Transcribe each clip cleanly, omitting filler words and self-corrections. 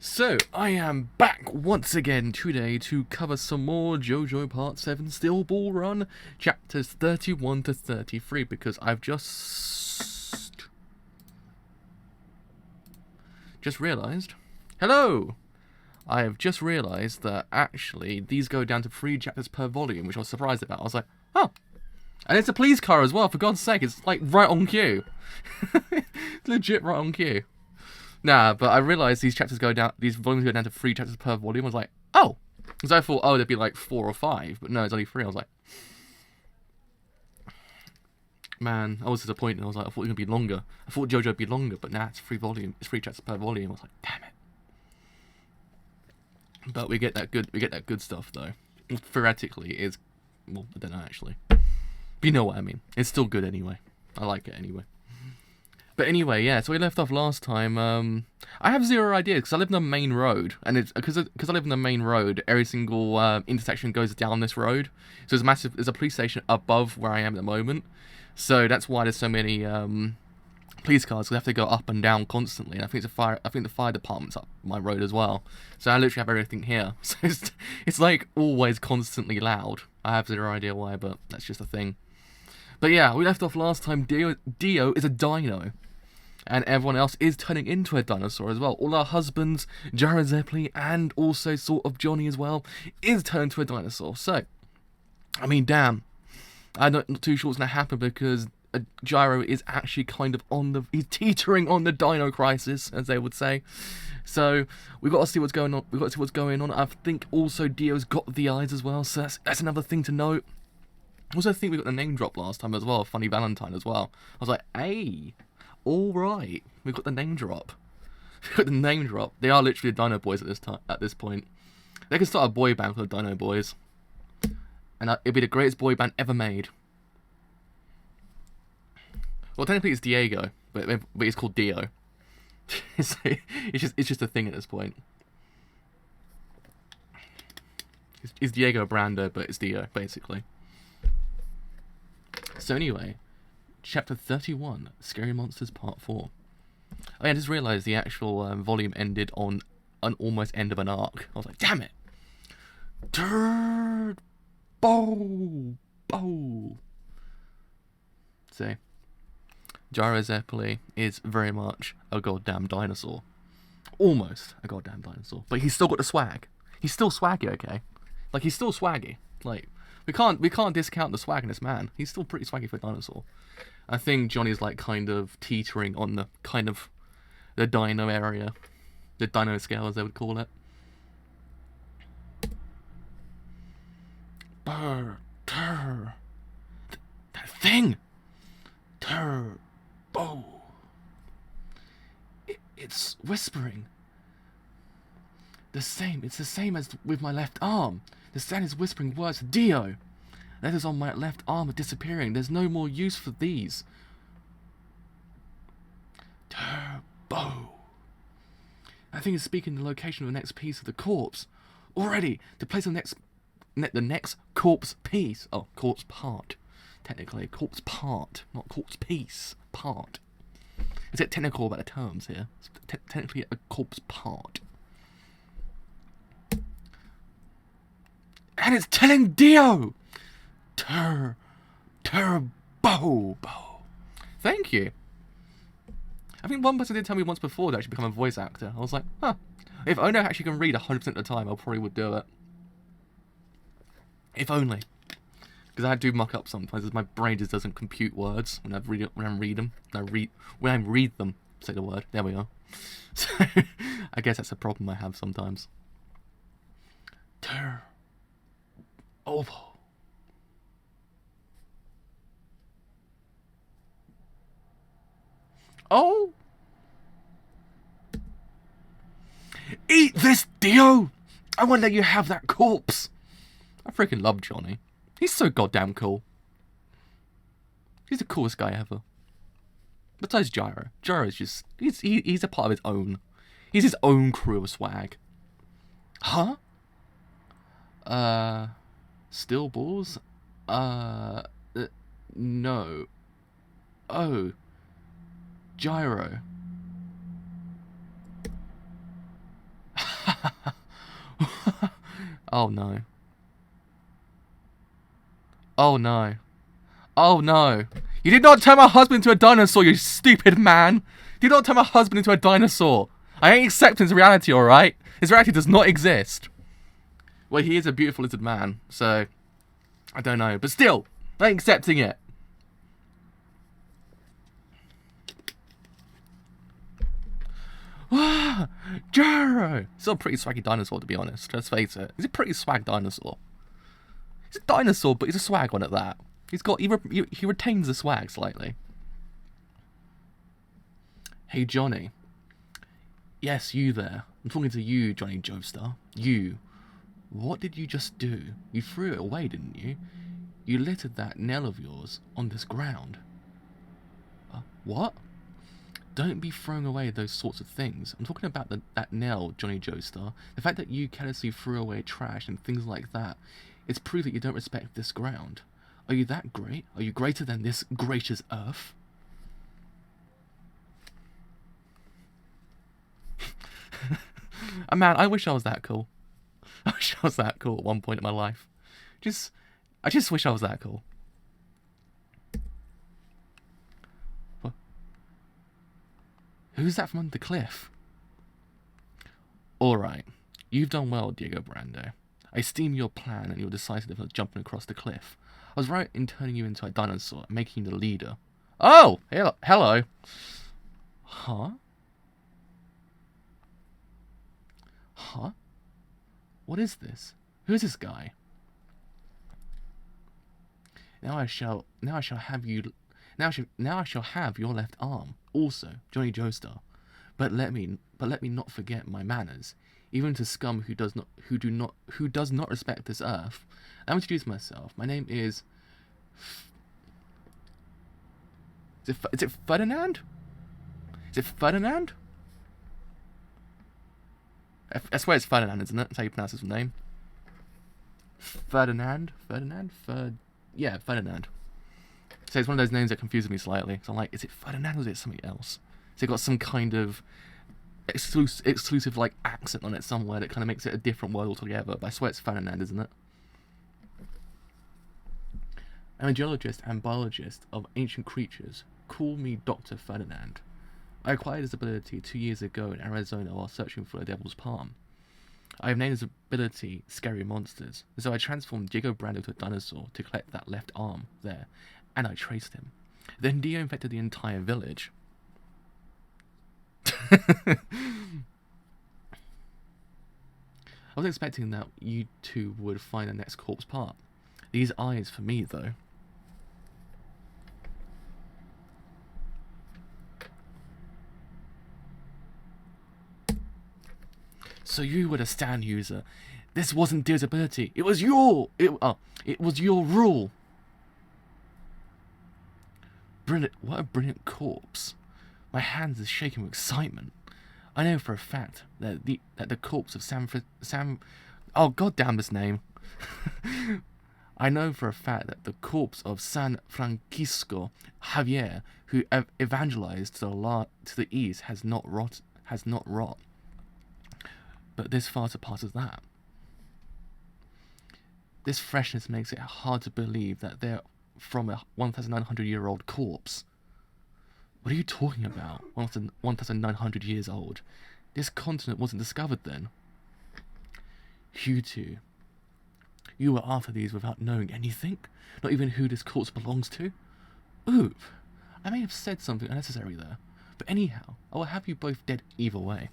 So, I am back once again today to cover some more JoJo Part 7 Steel Ball Run, chapters 31 to 33, because I've just realised... Hello! I have just realised that actually these go down to 3 chapters per volume, which I was surprised about. I was like, oh! And it's a police car as well, for God's sake, it's like right on cue. It's legit right on cue. Nah, but I realised these volumes go down to 3 chapters per volume. I was like, oh. Because I thought, there'd be like 4 or 5. But no, it's only 3. I was like, man, I was disappointed. I was like, I thought it would be longer. I thought JoJo would be longer, but nah, it's 3 chapters per volume. I was like, damn it. But we get that good stuff though. Theoretically, it's, well, I don't know actually. But you know what I mean. It's still good anyway. I like it anyway. But anyway, yeah, so we left off last time. I have zero idea, because I live on the main road, and it's because I live on the main road, every single intersection goes down this road. So there's a police station above where I am at the moment. So that's why there's so many police cars, we have to go up and down constantly. And I think the fire department's up my road as well. So I literally have everything here. So it's like always constantly loud. I have zero idea why, but that's just a thing. But yeah, we left off last time. Dio is a dino. And everyone else is turning into a dinosaur as well. All our husbands, Gyro Zeppeli, and also sort of Johnny as well, is turned to a dinosaur. So, I mean, damn. I'm not too sure what's going to happen, because Gyro is actually kind of he's teetering on the dino crisis, as they would say. So, we've got to see what's going on. I think also Dio's got the eyes as well, so that's another thing to note. Also, I think we got the name drop last time as well, Funny Valentine as well. I was like, hey... Alright, we've got the name drop. We've got the name drop. They are literally the Dino Boys at this point. They can start a boy band called Dino Boys. And it'd be the greatest boy band ever made. Well, technically it's Diego, but it's called Dio. it's just a thing at this point. It's Diego Brando, but it's Dio, basically. So anyway... Chapter 31, Scary Monsters Part 4. Oh yeah, I just realised the actual volume ended on an almost end of an arc. I was like, damn it! Turd! Bow! See? Gyro Zeppeli is very much a goddamn dinosaur. Almost a goddamn dinosaur. But he's still got the swag. He's still swaggy, okay? Like, he's still swaggy. Like, we can't discount the swag in this man. He's still pretty swaggy for a dinosaur. I think Johnny's like kind of teetering on the kind of the dino area, the dino scale as they would call it. Brr, turr, that thing, turbo. It's whispering. It's the same as with my left arm. The sound is whispering words. Dio. Letters on my left arm are disappearing. There's no more use for these. Turbo. I think it's speaking the location of the next piece of the corpse. Already, to place the next corpse piece. Oh, corpse part. Technically, corpse part, not corpse piece. Part. Is it technical about the terms here? It's technically a corpse part. And it's telling Dio! Turbo. Thank you. I think one person did tell me once before to actually become a voice actor. I was like, huh. If only I actually can read 100% of the time, I probably would do it. If only. Because I do muck up sometimes, as my brain just doesn't compute words when I read them. When I read them, say the word. There we go. So, I guess that's a problem I have sometimes. Turbo. Oh! Eat this, Dio! I won't let you have that corpse! I freaking love Johnny. He's so goddamn cool. He's the coolest guy ever. Besides Gyro. Gyro's just... He's a part of his own. He's his own crew of swag. Huh? Steel balls? No. Oh. Gyro. Oh no. Oh no. Oh no. You did not turn my husband into a dinosaur, you stupid man. You did not turn my husband into a dinosaur. I ain't accepting his reality, alright? His reality does not exist. Well, he is a beautiful lizard man, so I don't know. But still, I ain't accepting it. Jaro! Still a pretty swaggy dinosaur, to be honest. Let's face it. He's a pretty swag dinosaur. He's a dinosaur, but he's a swag one at that. He retains the swag slightly. Hey, Johnny. Yes, you there. I'm talking to you, Johnny Joestar. You. What did you just do? You threw it away, didn't you? You littered that nail of yours on this ground. What? Don't be throwing away those sorts of things. I'm talking about that nail, Johnny Joestar. The fact that you carelessly threw away trash and things like that, it's proof that you don't respect this ground. Are you that great? Are you greater than this gracious earth? Man, I wish I was that cool. I wish I was that cool at one point in my life. I just wish I was that cool. What? Who's that from under the cliff? Alright, you've done well, Diego Brando. I esteem your plan and your decisiveness of jumping across the cliff. I was right in turning you into a dinosaur and making you the leader. Oh! Hello! Huh? Huh? What is this? Who is this guy? Now I shall have your left arm. Also, Johnny Joestar. But let me not forget my manners. Even to scum who does not respect this earth. Let me introduce myself. My name is. Is it Ferdinand? Is it Ferdinand? I swear it's Ferdinand, isn't it? That's how you pronounce his name. Ferdinand? Yeah, Ferdinand. So it's one of those names that confuses me slightly. So I'm like, is it Ferdinand or is it something else? So it got some kind of exclusive like accent on it somewhere that kind of makes it a different word altogether. But I swear it's Ferdinand, isn't it? I'm a geologist and biologist of ancient creatures. Call me Dr. Ferdinand. I acquired this ability 2 years ago in Arizona while searching for the Devil's Palm. I have named this ability Scary Monsters, so I transformed Diego Brando to a dinosaur to collect that left arm there, and I traced him. Then Dio infected the entire village. I was expecting that you two would find the next corpse part. These eyes for me, though. So you were the stand user. This wasn't Dio's ability. It was your rule. Brilliant! What a brilliant corpse. My hands are shaking with excitement. I know for a fact that the corpse of oh goddamn this name. I know for a fact that the corpse of San Francisco Javier, who evangelized to the east, has not rot. But this far surpasses that. This freshness makes it hard to believe that they're from a 1,900-year-old corpse. What are you talking about? 1,900 years old. This continent wasn't discovered then. You two. You were after these without knowing anything? Not even who this corpse belongs to? Oop. I may have said something unnecessary there. But anyhow, I will have you both dead either way.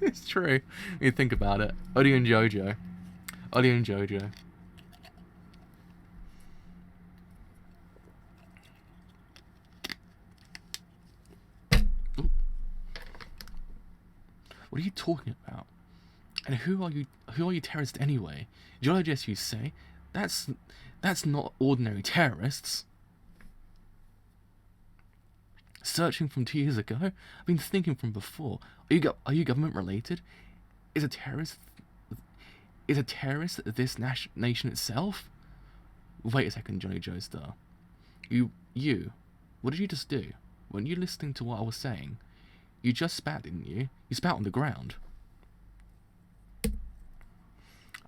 It's true. When you think about it. Dio and JoJo. Dio and JoJo. Ooh. What are you talking about? And who are you terrorists anyway? Geologists, you say? That's not ordinary terrorists. Searching from 2 years ago? I've been thinking from before. Are you government related? Is a terrorist this nation itself? Wait a second, Johnny Joestar. What did you just do? Weren't you listening to what I was saying? You just spat, didn't you? You spat on the ground.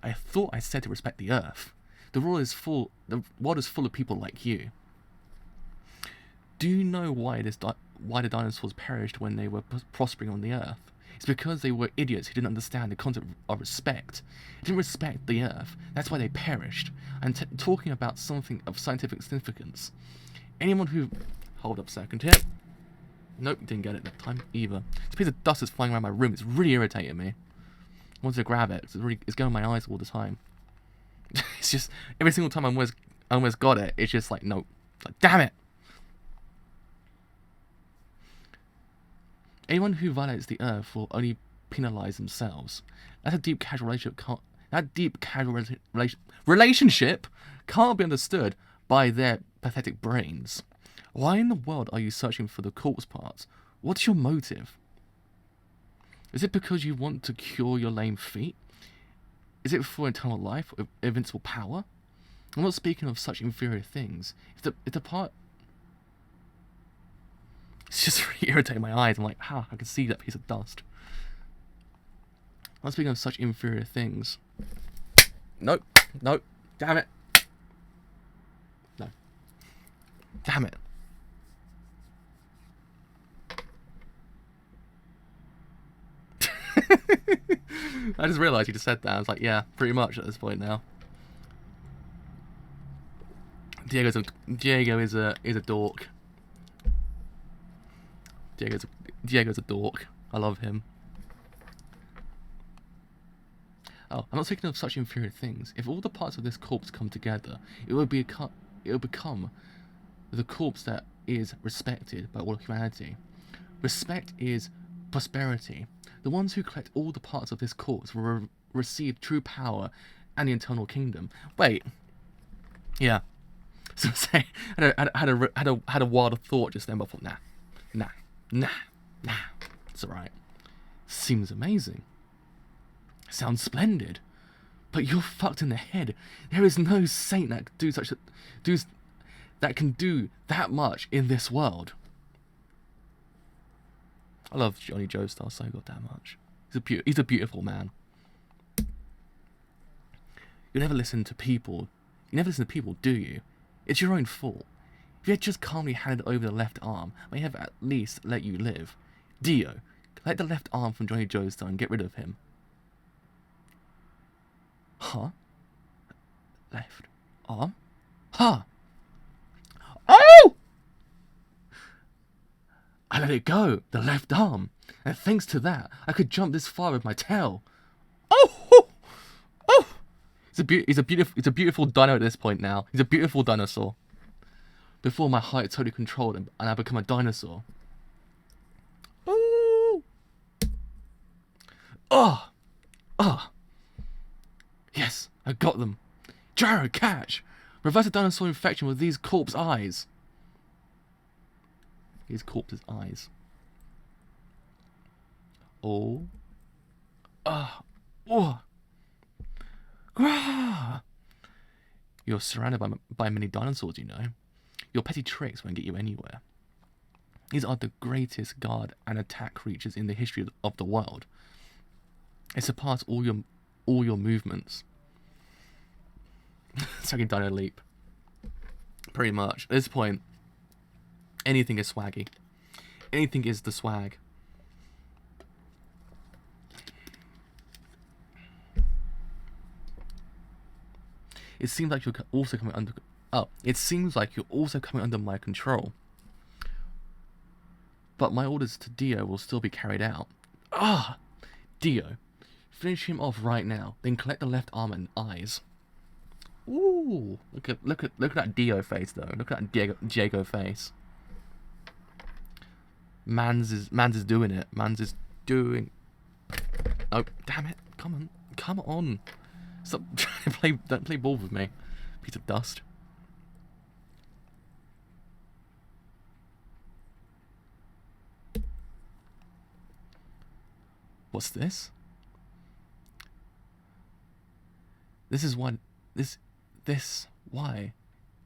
I thought I said to respect the earth. The world is full of people like you. Do you know why why the dinosaurs perished when they were prospering on the earth? It's because they were idiots who didn't understand the concept of respect. They didn't respect the earth. That's why they perished. I'm talking about something of scientific significance. Anyone who... Hold up a second here. Nope, didn't get it that time either. This piece of dust is flying around my room. It's really irritating me. I wanted to grab it. It's going in my eyes all the time. It's just... Every single time I almost got it, it's just like, nope. It's like, damn it! Anyone who violates the earth will only penalize themselves. That's a deep casual relationship. Relationship can't be understood by their pathetic brains. Why in the world are you searching for the corpse parts? What's your motive? Is it because you want to cure your lame feet? Is it for eternal life or invincible power? I'm not speaking of such inferior things. If the part... It's just really irritating my eyes. I'm like, I can see that piece of dust. I'm speaking of such inferior things. Nope. Nope. Damn it. No. Damn it. I just realised you just said that. I was like, yeah, pretty much at this point now. Diego is a dork. Diego's a dork. I love him. Oh, I'm not speaking of such inferior things. If all the parts of this corpse come together, it will become the corpse that is respected by all of humanity. Respect is prosperity. The ones who collect all the parts of this corpse will receive true power and the eternal kingdom. Wait. Yeah. So say, I had a wilder thought just then, but I thought, nah, it's alright. Seems amazing. Sounds splendid. But you're fucked in the head. There is no saint that can do that much in this world. I love Johnny Joestar so goddamn much. He's a beautiful man. You never listen to people. You never listen to people, do you? It's your own fault. If you had just calmly handed over the left arm, I may have at least let you live. Dio, collect the left arm from Johnny Joestar and get rid of him. Huh? Left arm? Huh? Oh! I let it go, the left arm, and thanks to that, I could jump this far with my tail. Oh! Oh! He's a beautiful dino at this point now. He's a beautiful dinosaur. Before my height totally controlled him, and I become a dinosaur. Ooh! Oh! Oh! Yes, I got them. Gyro, catch! Reverse the dinosaur infection with these corpse eyes. These corpse's eyes. Oh. Ah. Oh. Grah! You're surrounded by many dinosaurs, you know. Your petty tricks won't get you anywhere. These are the greatest guard and attack creatures in the history of the world. They surpass all your movements. It's like a dino leap. Pretty much. At this point, anything is swaggy. Anything is the swag. It seems like you're also coming under... Oh, it seems like you're also coming under my control. But my orders to Dio will still be carried out. Ah! Dio, finish him off right now, then collect the left arm and eyes. Ooh! Look at that Dio face though. Look at that Diego face. Mans is doing it. Mans is doing... Oh, damn it. Come on. Stop trying to play... Don't play ball with me. Piece of dust. What's this? This is why... Why?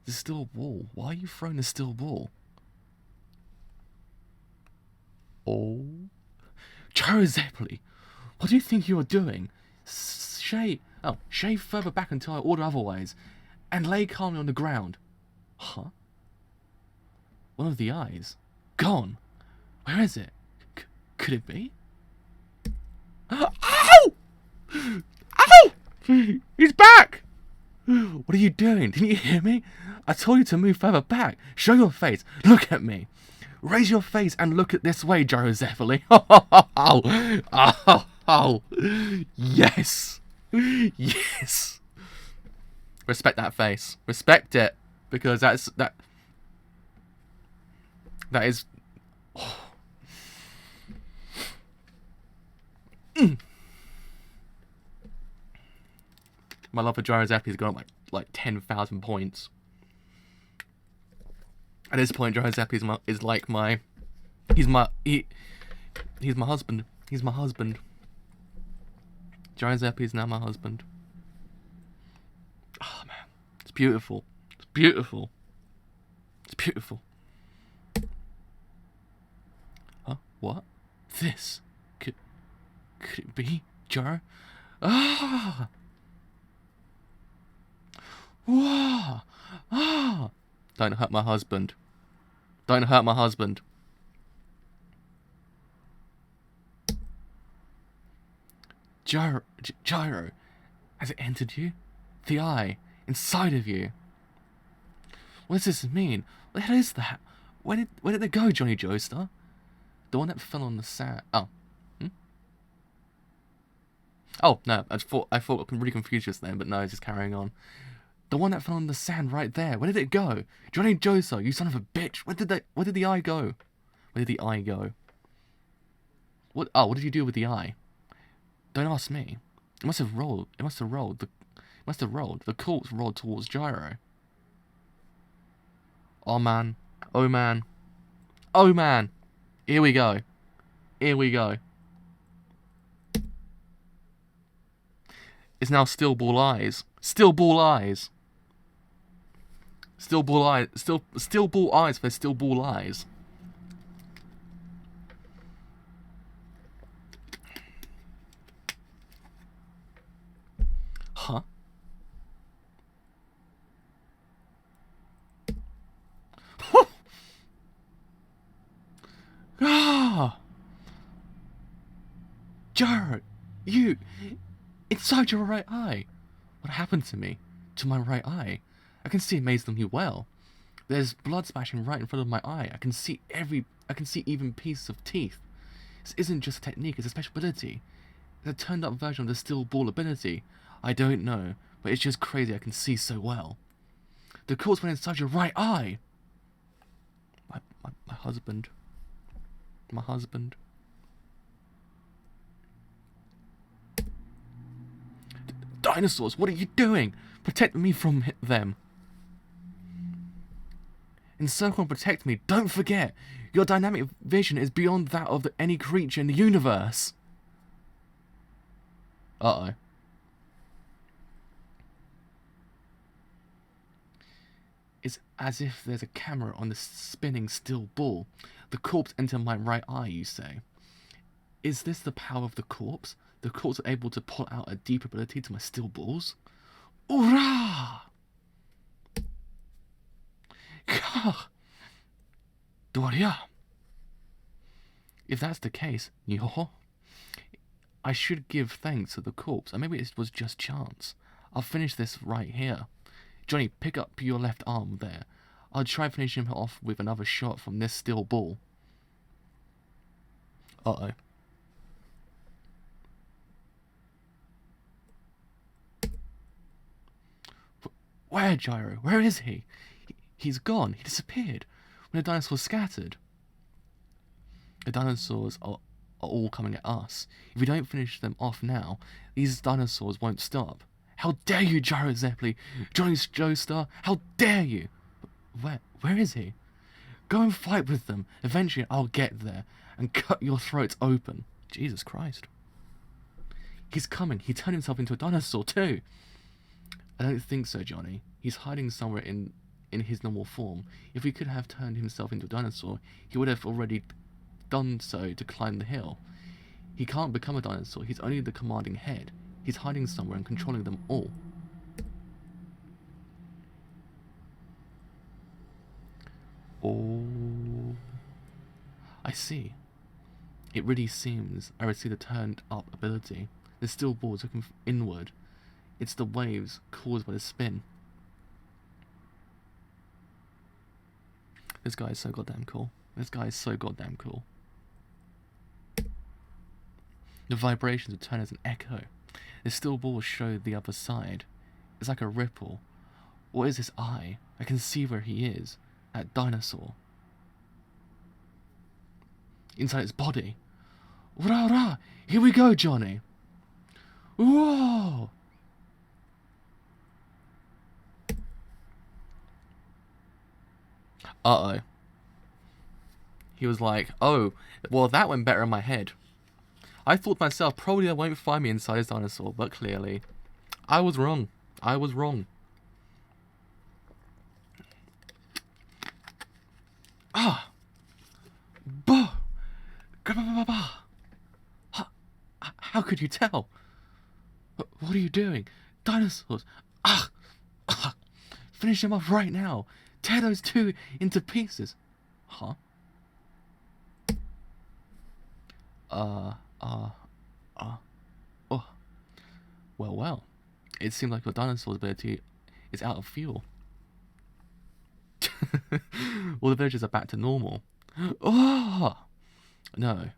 There's still a wall. Why are you throwing a steel ball? Oh Gyro Zeppeli, what do you think you are doing? Shave further back until I order otherwise, and lay calmly on the ground. Huh? One of the eyes. Gone. Where is it? Could it be? Ow! Ow! He's back! What are you doing? Didn't you hear me? I told you to move further back. Show your face. Look at me. Raise your face and look at this way, Gyro Zeppeli. Oh, yes. Yes. Respect that face. Respect it. Because that is... Oh. My love for Gyro Zeppeli has gone up like 10,000 points. At this point, Gyro Zeppeli is like my... He's my husband. He's my husband. Gyro Zeppeli is now my husband. Oh, man. It's beautiful. It's beautiful. It's beautiful. Huh? What? This? Could it be Gyro? Ah! Whoa! Ah! Don't hurt my husband. Don't hurt my husband. Gyro, has it entered you? The eye, inside of you. What does this mean? What the hell is that? Where did it go, Johnny Joestar? The one that fell on the sand. Oh. Oh, no, I thought I really confused just then, but no, just carrying on. The one that fell on the sand right there. Where did it go? Johnny Joestar, you son of a bitch. Where did the eye go? Where did the eye go? What did you do with the eye? Don't ask me. It must have rolled. It must have rolled. The corpse rolled towards Gyro. Oh man. Oh man. Oh man. Here we go. Here we go. It's now still ball eyes. Still ball eyes. Still ball eyes. Still ball eyes for still ball eyes. Huh? Ah! Gyro, you inside your right eye. What happened to me? To my right eye? I can see amazingly well. There's blood splashing right in front of my eye. I can see even pieces of teeth. This isn't just a technique, it's a special ability. It's a turned up version of the still ball ability. I don't know, but it's just crazy I can see so well. The corpse went inside your right eye. My husband. My husband. Dinosaurs, what are you doing? Protect me from them. Encircle and protect me. Don't forget, your dynamic vision is beyond that of any creature in the universe. Uh-oh. It's as if there's a camera on the spinning still ball. The corpse entered my right eye, you say. Is this the power of the corpse? The corpse are able to pull out a deep ability to my still balls? Hoorah! Gah! Doria! If that's the case, I should give thanks to the corpse, or maybe it was just chance. I'll finish this right here. Johnny, pick up your left arm there. I'll try finishing him off with another shot from this still ball. Uh-oh. Where, Gyro? Where is he? He's gone. He disappeared when the dinosaurs scattered. The dinosaurs are all coming at us. If we don't finish them off now, these dinosaurs won't stop. How dare you, Gyro Zeppeli? Johnny Joestar, how dare you? Where is he? Go and fight with them. Eventually I'll get there and cut your throats open. Jesus Christ. He's coming. He turned himself into a dinosaur too. I don't think so, Johnny. He's hiding somewhere in his normal form. If he could have turned himself into a dinosaur, he would have already done so to climb the hill. He can't become a dinosaur. He's only the commanding head. He's hiding somewhere and controlling them all. Oh, I see. It really seems I received a turned up ability. The steel ball is looking inward. It's the waves caused by the spin. This guy is so goddamn cool. This guy is so goddamn cool. The vibrations return as an echo. The steel ball showed the other side. It's like a ripple. What is this eye? I can see where he is. That dinosaur. Inside its body. Rah rah! Here we go, Johnny! Whoa! Uh-oh. He was like, oh, well that went better in my head. I thought to myself, probably they won't find me inside this dinosaur, but clearly, I was wrong. I was wrong. Ah! Bah! How could you tell? What are you doing? Dinosaurs! Ah! Ah! Finish them off right now! Tear those two into pieces! Huh? Oh. Well. It seems like your dinosaur's ability is out of fuel. All the villagers are back to normal. Oh! No.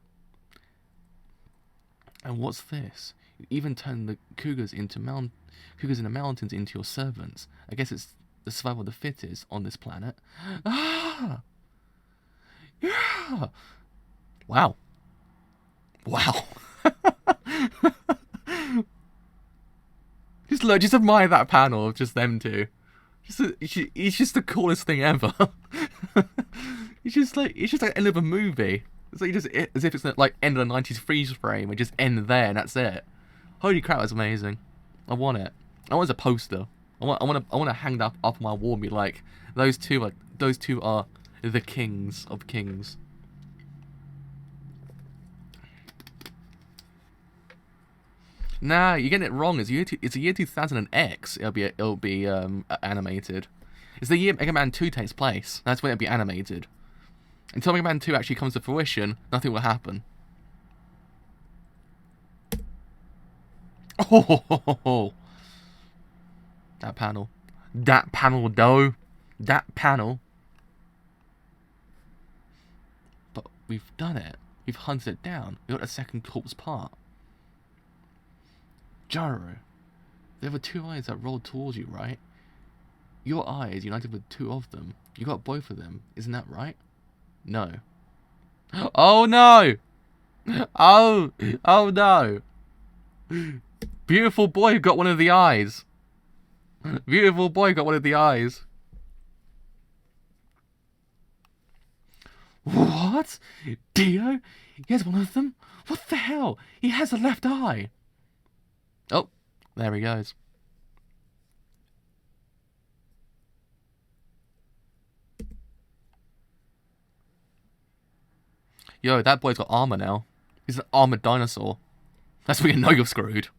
And what's this? You even turned the cougars in the mountains into your servants. I guess it's the survival of the fittest on this planet. Ah! Yeah! Wow. Just admire that panel of just them two. It's just the coolest thing ever. it's just like end of a movie. It's like as if it's like end of the 90s freeze frame and just end there and that's it. Holy crap, that's amazing. I want it. I want it as a poster. I want to hang that up on my wall and be like, those two are the kings of kings. Nah, you're getting it wrong. It's a year 2000X. It'll be animated. It's the year Mega Man 2 takes place. That's when it'll be animated. Until Mega Man 2 actually comes to fruition, nothing will happen. Oh, that panel. That panel, though. That panel. But we've done it. We've hunted it down. We got a second corpse part. Jaro, there were two eyes that rolled towards you, right? Your eyes united with two of them. You got both of them, isn't that right? No. Oh no! Oh no! Beautiful boy got one of the eyes. Beautiful boy got one of the eyes. What? Dio? He has one of them? What the hell? He has a left eye. Oh, there he goes. Yo, that boy's got armor now. He's an armored dinosaur. That's when you know you're screwed.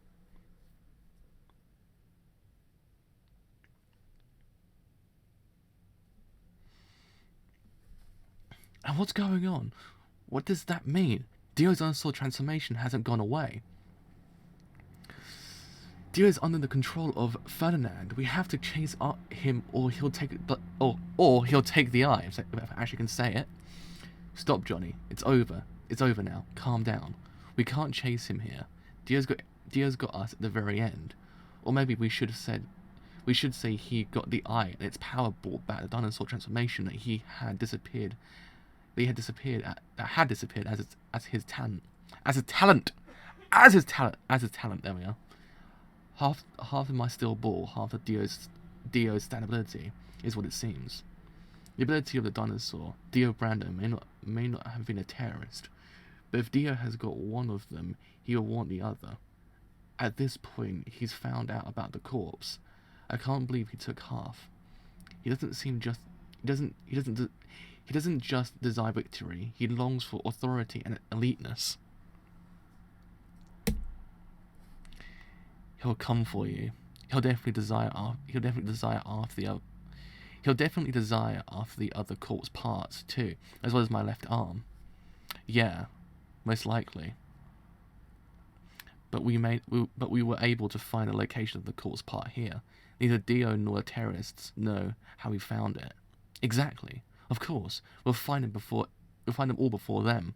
And what's going on? What does that mean? Dio's dinosaur transformation hasn't gone away. Dio is under the control of Ferdinand. We have to chase him, or he'll take or he'll take the eye. If I actually can say it. Stop, Johnny. It's over. It's over now. Calm down. We can't chase him here. Dio's got us at the very end. Or maybe we should say he got the eye and its power brought back the dinosaur transformation that had disappeared. That had disappeared as his talent. There we are. Half of my steel ball, half of Dio's stand ability is what it seems. The ability of the dinosaur, Dio Brando, may not have been a terrorist, but if Dio has got one of them, he will want the other. At this point, he's found out about the corpse. I can't believe he took half. He doesn't just desire victory. He longs for authority and eliteness. He'll come for you. He'll definitely desire after the other corpse parts too, as well as my left arm. Yeah, most likely. But we were able to find the location of the corpse part here. Neither Dio nor the terrorists know how we found it. Exactly. Of course, we'll find them all before them.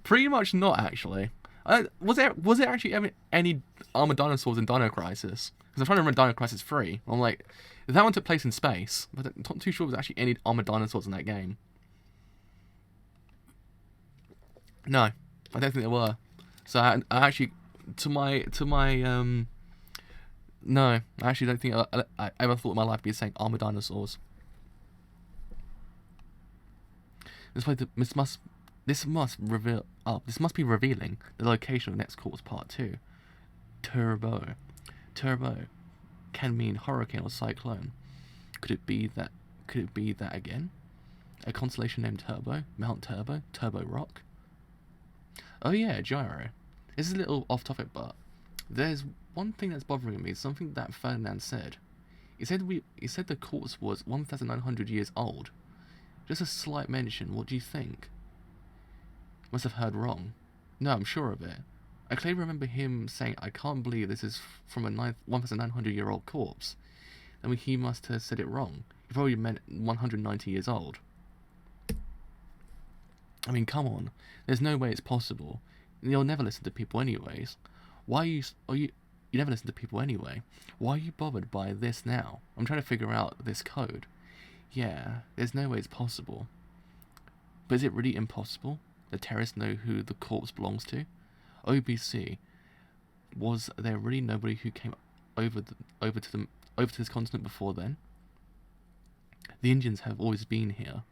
Pretty much not, actually. Was there actually any armored dinosaurs in Dino Crisis? Because I'm trying to remember Dino Crisis 3. I'm like, that one took place in space, but I'm not too sure if there was actually any armored dinosaurs in that game. No, I don't think there were. So I actually, no, I actually don't think I ever thought in my life I'd be saying armored dinosaurs. This must be revealing the location of next corpse part 2. Turbo can mean hurricane or cyclone. Could it be that again? A constellation named Turbo, Mount Turbo, Turbo Rock. Oh yeah, gyro. This is a little off topic, but there's one thing that's bothering me. Something that Ferdinand said. He said the corpse was 1,900 years old. Just a slight mention. What do you think? Must have heard wrong. No, I'm sure of it. I clearly remember him saying, "I can't believe this is from a 1,900-year-old corpse." I mean, he must have said it wrong. He probably meant 190 years old. I mean, come on. There's no way it's possible. You'll never listen to people anyways. You never listen to people anyway. Why are you bothered by this now? I'm trying to figure out this code. Yeah, there's no way it's possible. But is it really impossible? The terrorists know who the corpse belongs to? OBC. Was there really nobody who came over to this continent before then? The Indians have always been here.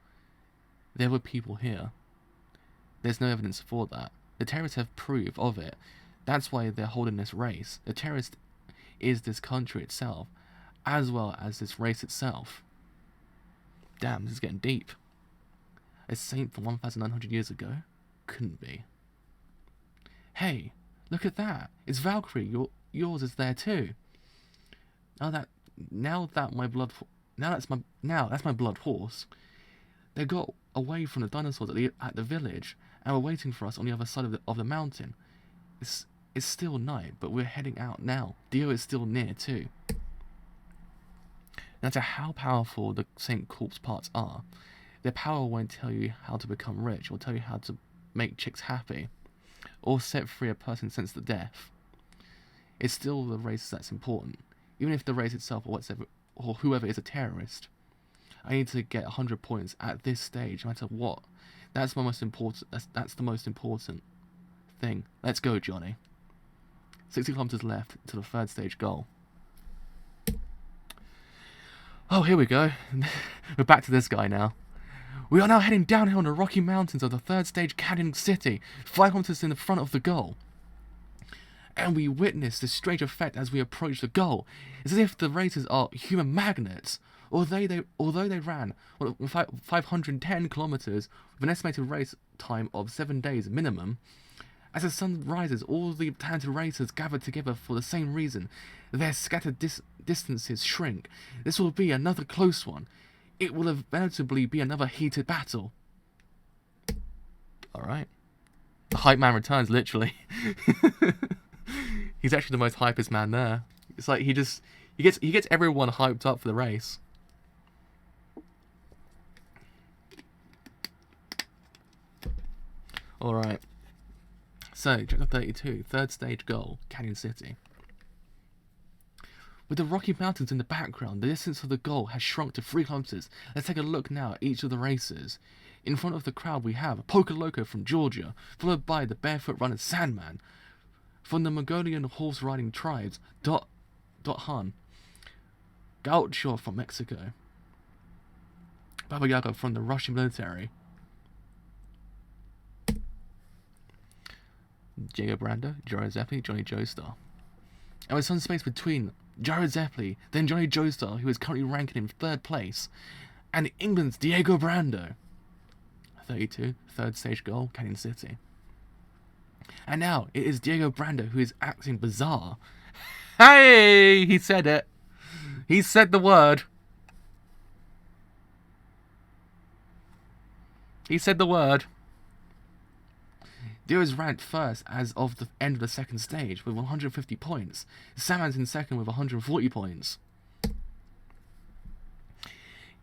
There were people here. There's no evidence for that. The terrorists have proof of it. That's why they're holding this race. The terrorist is this country itself, as well as this race itself. Damn, this is getting deep. A saint from 1,900 years ago? Couldn't be. Hey, look at that. It's Valkyrie. Yours is there too. That's my blood horse. They got away from the dinosaurs at the village and were waiting for us on the other side of the mountain. It's still night, but we're heading out now. Dio is still near too. No matter how powerful the Saint Corpse parts are, their power won't tell you how to become rich or tell you how to make chicks happy or set free a person sentenced to death. It's still the race that's important, even if the race itself or whoever is a terrorist. I need to get 100 points at this stage, no matter what. That's the most important thing. Let's go, Johnny. 60 kilometers left to the third stage goal. Oh, here we go. We're back to this guy now. We are now heading downhill in the Rocky Mountains of the third stage Canyon City, 5 kilometers in the front of the goal. And we witness this strange effect as we approach the goal. It's as if the racers are human magnets. Although they ran 510 kilometers with an estimated race time of 7 days minimum, as the sun rises, all the talented racers gather together for the same reason. Their scattered distances shrink. This will be another close one. It will inevitably be another heated battle. Alright. The hype man returns, literally. He's actually the most hypest man there. It's like he gets everyone hyped up for the race. Alright. So, chapter 32, third stage goal, Canyon City. With the Rocky Mountains in the background, the distance of the goal has shrunk to 3 kilometers. Let's take a look now at each of the races. In front of the crowd we have Poker Loco from Georgia, followed by the Barefoot Runner Sandman. From the Mongolian horse-riding tribes, Dot Han. Gaucho from Mexico. Baba Yaga from the Russian military. Diego Brando, Jared Zeppeli, Johnny Joestar. And with some space between Jared Zeppeli, then Johnny Joestar, who is currently ranking in 3rd place, and England's Diego Brando. 32, third stage goal, Canyon City. And now it is Diego Brando who is acting bizarre. Hey, he said it. He said the word. He said the word. Dio is ranked first as of the end of the second stage with 150 points. Sandman's in second with 140 points.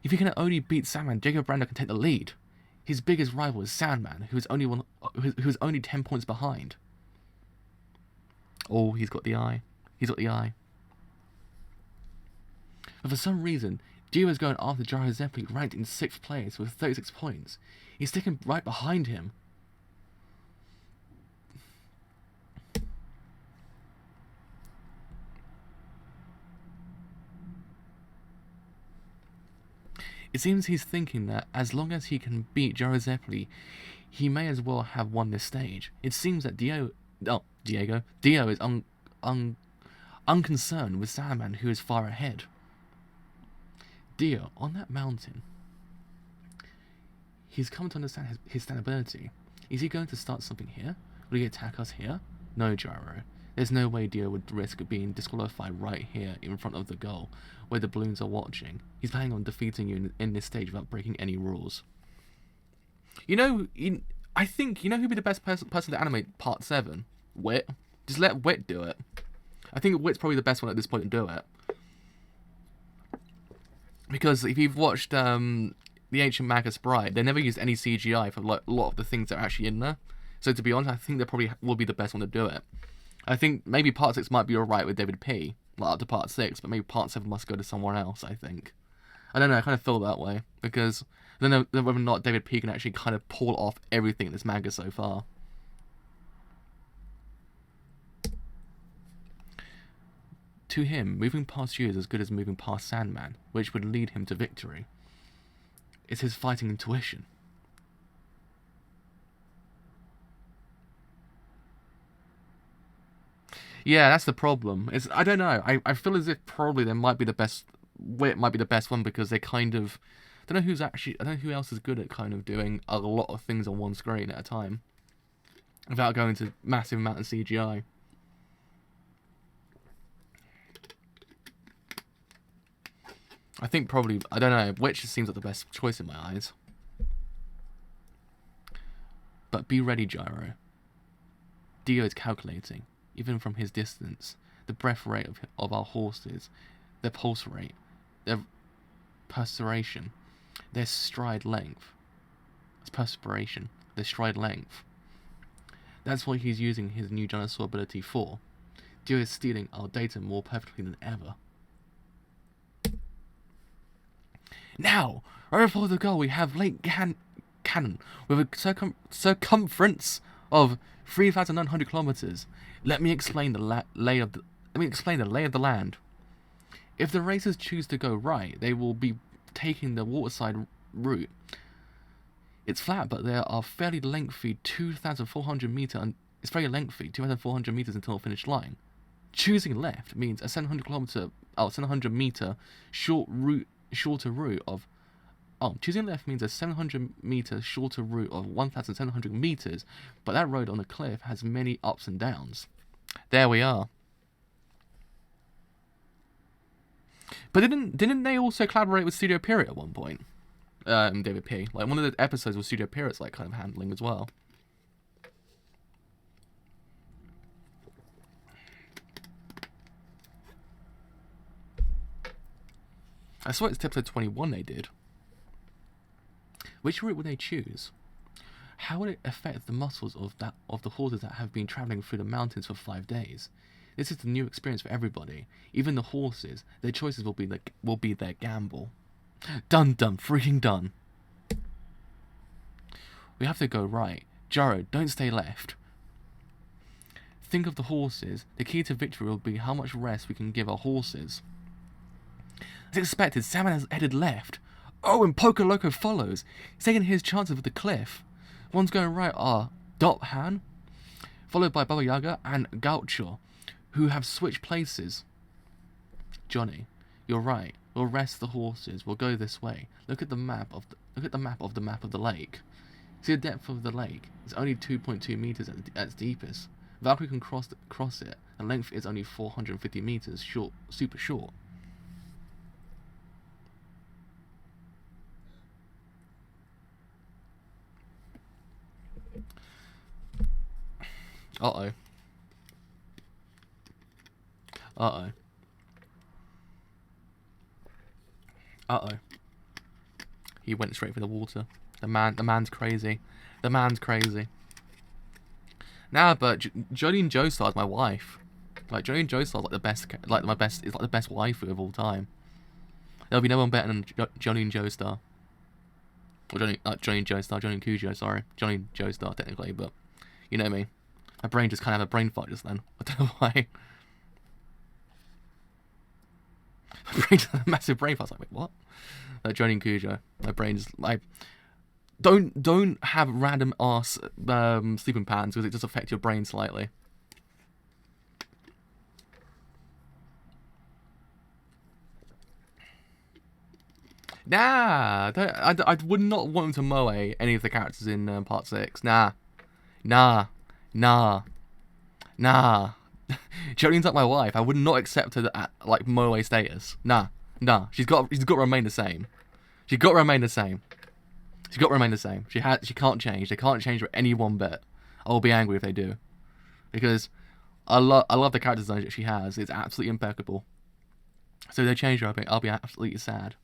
If he can only beat Sandman, Diego Brando can take the lead. His biggest rival is Sandman, who is only 10 points behind. Oh, he's got the eye. He's got the eye. But for some reason, Dio is going after Gyro Zeppeli, ranked in 6th place with 36 points. He's sticking right behind him. It seems he's thinking that as long as he can beat Gyro Zeppeli, he may as well have won this stage. It seems that Dio is unconcerned with Sandman, who is far ahead. Dio, on that mountain, he's come to understand his standability. Is he going to start something here? Will he attack us here? No, Gyro. There's no way Dio would risk being disqualified right here in front of the goal, where the balloons are watching. He's planning on defeating you in this stage without breaking any rules. I think, who'd be the best person to animate Part 7? Wit. Just let Wit do it. I think Wit's probably the best one at this point to do it. Because if you've watched The Ancient Magus Bride, they never used any CGI for a lot of the things that are actually in there. So to be honest, I think they probably will be the best one to do it. I think maybe Part 6 might be alright with David P. Like up to Part 6, but maybe Part 7 must go to someone else, I think. I don't know, I kind of feel that way. Because I don't know whether or not David P. can actually kind of pull off everything in this manga so far. To him, moving past you is as good as moving past Sandman, which would lead him to victory. It's his fighting intuition. Yeah, that's the problem. I don't know. I feel as if probably there might be the best. Wit might be the best one because they kind of. I don't know who else is good at kind of doing a lot of things on one screen at a time, without going to massive amount of CGI. I think probably, I don't know, Witch seems like the best choice in my eyes. But be ready, Gyro. Dio is calculating, even from his distance, the breath rate of our horses, their pulse rate, their perspiration, their stride length. It's perspiration, their stride length. That's what he's using his new dinosaur ability for. Dio is stealing our data more perfectly than ever. Now, right before the goal, we have Lake Cannon with a circumference of 3,900 kilometers. Let me explain the lay of the land. If the racers choose to go right, they will be taking the waterside route. It's flat, but there are fairly lengthy 2,400 meter. It's very lengthy, 2,400 meters until the finish line. Choosing left means a 700 meter shorter route of. Choosing left means a 700 meter shorter route of 1,700 meters, but that road on the cliff has many ups and downs. There we are. But didn't they also collaborate with Studio Period at one point? David P. Like one of the episodes was Studio Period's like kind of handling as well. I saw it's episode 21 they did. Which route would they choose? How would it affect the muscles of the horses that have been travelling through the mountains for 5 days? This is the new experience for everybody. Even the horses, their choices will be their gamble. Done, freaking done. We have to go right. Gyro, don't stay left. Think of the horses. The key to victory will be how much rest we can give our horses. As expected, Salmon has headed left. Oh, and Poco Loco follows. He's taking his chances with the cliff. Ones going right are Dot Han, followed by Baba Yaga and Gaucho, who have switched places. Johnny, you're right. We'll rest the horses. We'll go this way. Look at the map of the lake. See, the depth of the lake is only 2.2 meters at its deepest. Valkyrie can cross it. The length is only 450 meters, short, super short. Uh-oh. Uh-oh. Uh-oh. He went straight for the water. The man's crazy. The man's crazy. Nah, but Jolene Joestar's my wife. Like, Jolene Joestar's like the best, is like the best waifu of all time. There'll be no one better than Jolene Joestar. Or Jolene Joestar, Jolene Cujo, sorry. Jolene Joestar, technically, but you know me. My brain just kind of had a brain fart just then. I don't know why. My brain just had a massive brain fart. I was like, wait, what? Jolene Cujo. My brain just, like... Don't have random ass sleeping patterns because it does affect your brain slightly. Nah, I would not want him to moe any of the characters in Part 6. Nah. Jolene's like my wife. I would not accept her at, like, moe status. Nah. She's got to remain the same. She's got to remain the same. She can't change. They can't change her any one bit. I'll be angry if they do, because I love the character design that she has. It's absolutely impeccable. So if they change her, I'll be absolutely sad.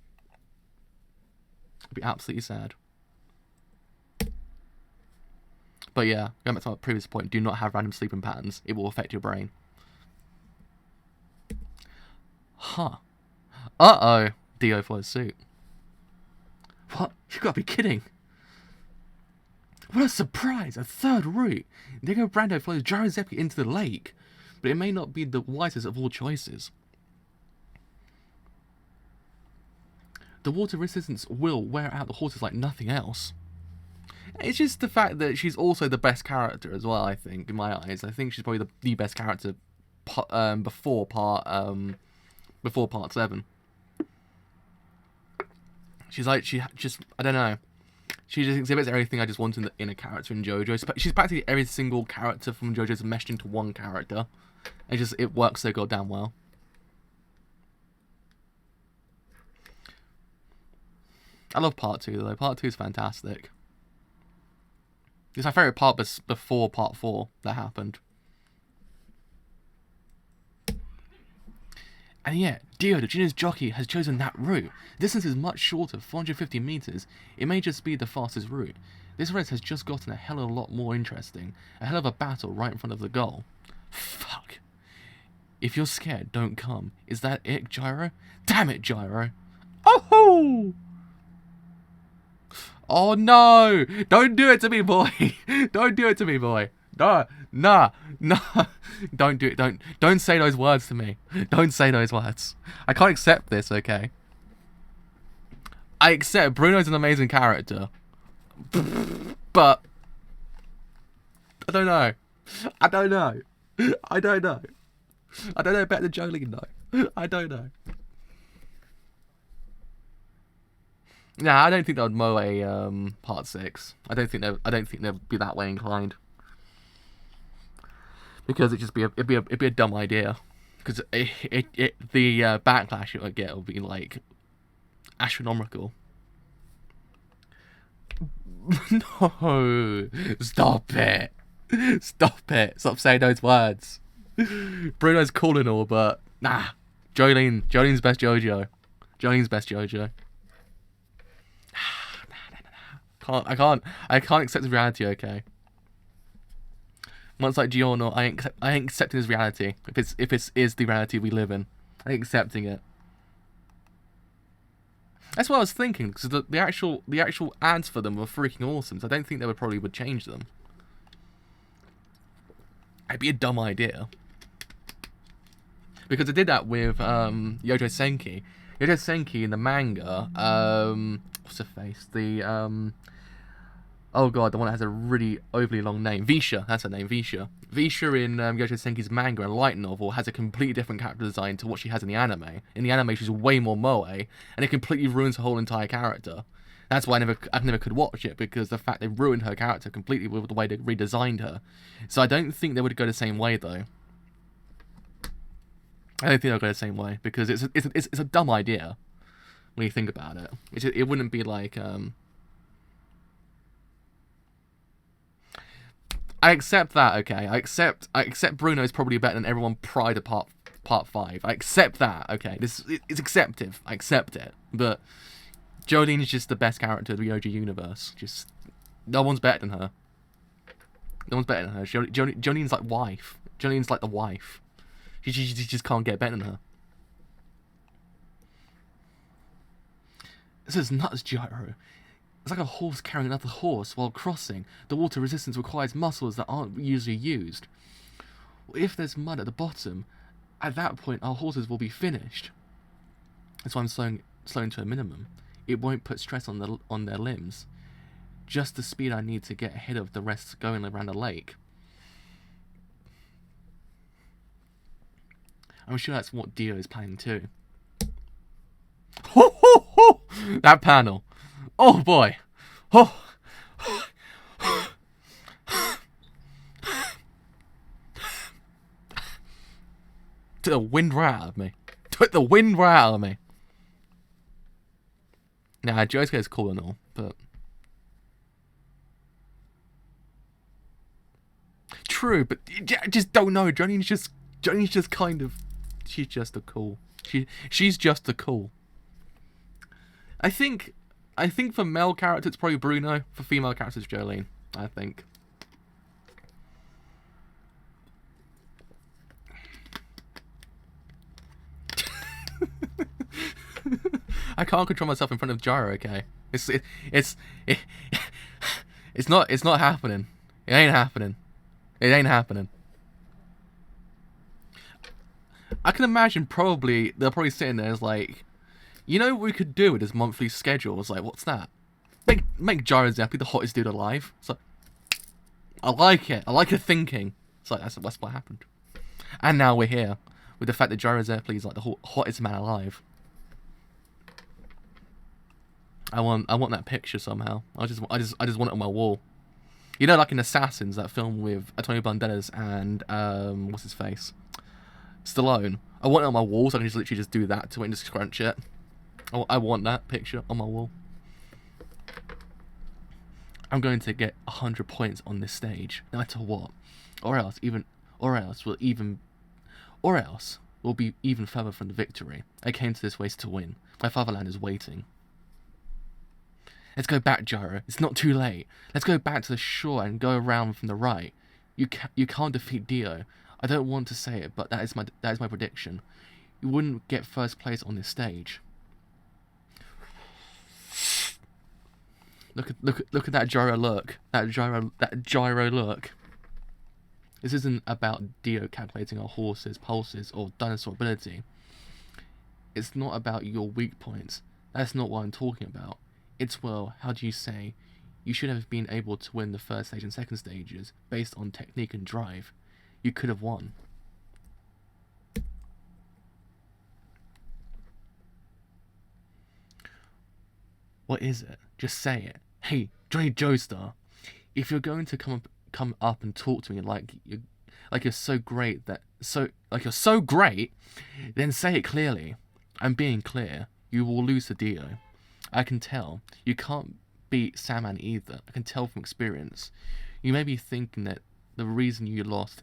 But yeah, going back to my previous point, do not have random sleeping patterns. It will affect your brain. Huh. Uh-oh. Dio follows suit. What? You gotta be kidding. What a surprise! A third route! Diego Brando follows Gyro Zeppeli into the lake, but it may not be the wisest of all choices. The water resistance will wear out the horses like nothing else. It's just the fact that she's also the best character as well, I think, in my eyes. I think she's probably the best character before part 7. She's like, I don't know. She just exhibits everything I just want in a character in JoJo's. She's practically every single character from JoJo's meshed into one character. It works so goddamn well. I love Part 2 though. Part 2 is fantastic. It's my favourite part before Part 4 that happened. And yet, Dio the Dino's jockey has chosen that route. The distance is much shorter, 450 meters. It may just be the fastest route. This race has just gotten a hell of a lot more interesting. A hell of a battle right in front of the goal. Fuck. If you're scared, don't come. Is that it, Gyro? Damn it, Gyro. Oh! Oh no! Don't do it to me, boy! Don't do it to me, boy! No! Don't do it. Don't say those words to me. Don't say those words. I can't accept this, okay? I accept Bruno's an amazing character. But I don't know. I don't know better than Jolene though. I don't know. Nah, I don't think they would moe Part 6. I don't think they'd be that way inclined. Because it'd be a dumb idea. Because the backlash it would get would be like astronomical. No, stop it. Stop saying those words. Bruno's cool and all, but nah. Jolene's best JoJo. I can't accept the reality, okay? Once like Giorno, I ain't accepting his reality. If it is the reality we live in, I ain't accepting it. That's what I was thinking, because the actual ads for them were freaking awesome. So I don't think they would change them. It'd be a dumb idea. Because they did that with JoJo Senki. JoJo Senki in the manga, what's her face? Oh god, the one that has a really overly long name. Visha, that's her name, Visha. Visha in JoJo Senki's manga and light novel has a completely different character design to what she has in the anime. In the anime, she's way more moe, and it completely ruins her whole entire character. That's why I never could watch it, because the fact they ruined her character completely with the way they redesigned her. So I don't think they would go the same way, though. I don't think they'll go the same way, because it's a dumb idea when you think about it. It wouldn't be like I accept that, okay. I accept Bruno's probably better than everyone prior to part 5. I accept that, okay. It's acceptive. I accept it. But Jolene is just the best character of the OG universe. Just no one's better than her. No one's better than her. Jolene's like wife. Jolene's like the wife. You just can't get better than her. This is nuts, Gyro. It's like a horse carrying another horse while crossing. The water resistance requires muscles that aren't usually used. If there's mud at the bottom, at that point our horses will be finished. That's why I'm slowing to a minimum. It won't put stress on their limbs. Just the speed I need to get ahead of the rest going around the lake. I'm sure that's what Dio is planning too. Ho, ho, ho! That panel. Oh boy. Oh. Took the wind right out of me. Took the wind right out of me. Nah, Josuke's cool and all, but true, but I just don't know. Jolene's just kind of, she's just a cool. She's just a cool. I think for male characters it's probably Bruno. For female characters, Jolene. I think. I can't control myself in front of Gyro. Okay, it's not happening. It ain't happening. It ain't happening. I can imagine they're probably sitting there as like, you know what we could do with his monthly schedule? It's like, what's that? Make Gyro Zeppeli the hottest dude alive. So I like it. I like the thinking. It's like that's what happened. And now we're here with the fact that Gyro Zeppeli is like the hottest man alive. I want that picture somehow. I just want it on my wall. You know, like in Assassins, that film with Antonio Banderas and what's his face, Stallone. I want it on my wall, so I can just literally just do that to it and just scrunch it. I want that picture on my wall. I'm going to get 100 points on this stage, no matter what, or else we'll be even further from the victory. I came to this race to win. My fatherland is waiting. Let's go back, Gyro. It's not too late. Let's go back to the shore and go around from the right. You can't defeat Dio. I don't want to say it, but that is my prediction. You wouldn't get first place on this stage. Look at that Gyro look. That Gyro look. This isn't about Dio calculating our horses' pulses or dinosaur ability. It's not about your weak points. That's not what I'm talking about. It's, well, how do you say, you should have been able to win the first stage and second stages based on technique and drive. You could have won. What is it? Just say it. Hey, Johnny Joestar, if you're going to come up and talk to me like you're so great, then say it clearly. I'm being clear. You will lose to Dio. I can tell. You can't beat Sandman either. I can tell from experience. You may be thinking that the reason you lost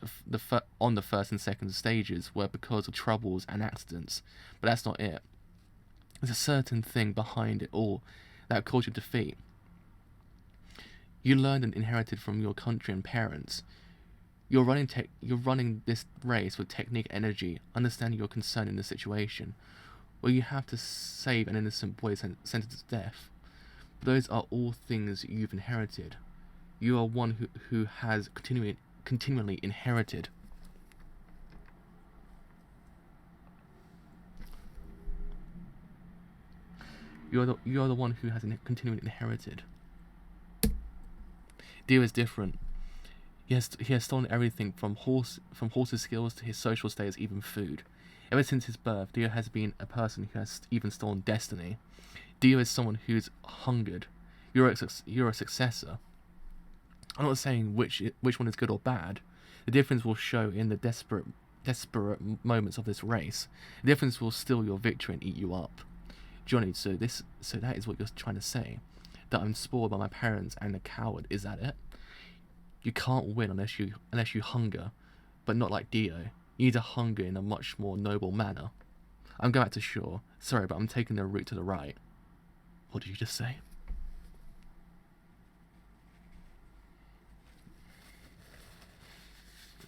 on the first and second stages were because of troubles and accidents, but that's not it. There's a certain thing behind it all that caused your defeat. You learned and inherited from your country and parents. You're running this race with technique, energy, understanding your concern in the situation, where you have to save an innocent boy sentenced to death. But those are all things you've inherited. You are one who has continually inherited. You are the one who has continually inherited. Dio is different. He has stolen everything from horse's skills to his social status, even food. Ever since his birth, Dio has been a person who has even stolen destiny. Dio is someone who's hungered. You're a successor. I'm not saying which one is good or bad. The difference will show in the desperate moments of this race. The difference will steal your victory and eat you up. Johnny, so that is what you're trying to say? That I'm spoiled by my parents and a coward, is that it? You can't win unless you hunger, but not like Dio. You need to hunger in a much more noble manner. I'm going back to shore. Sorry, but I'm taking the route to the right. What did you just say?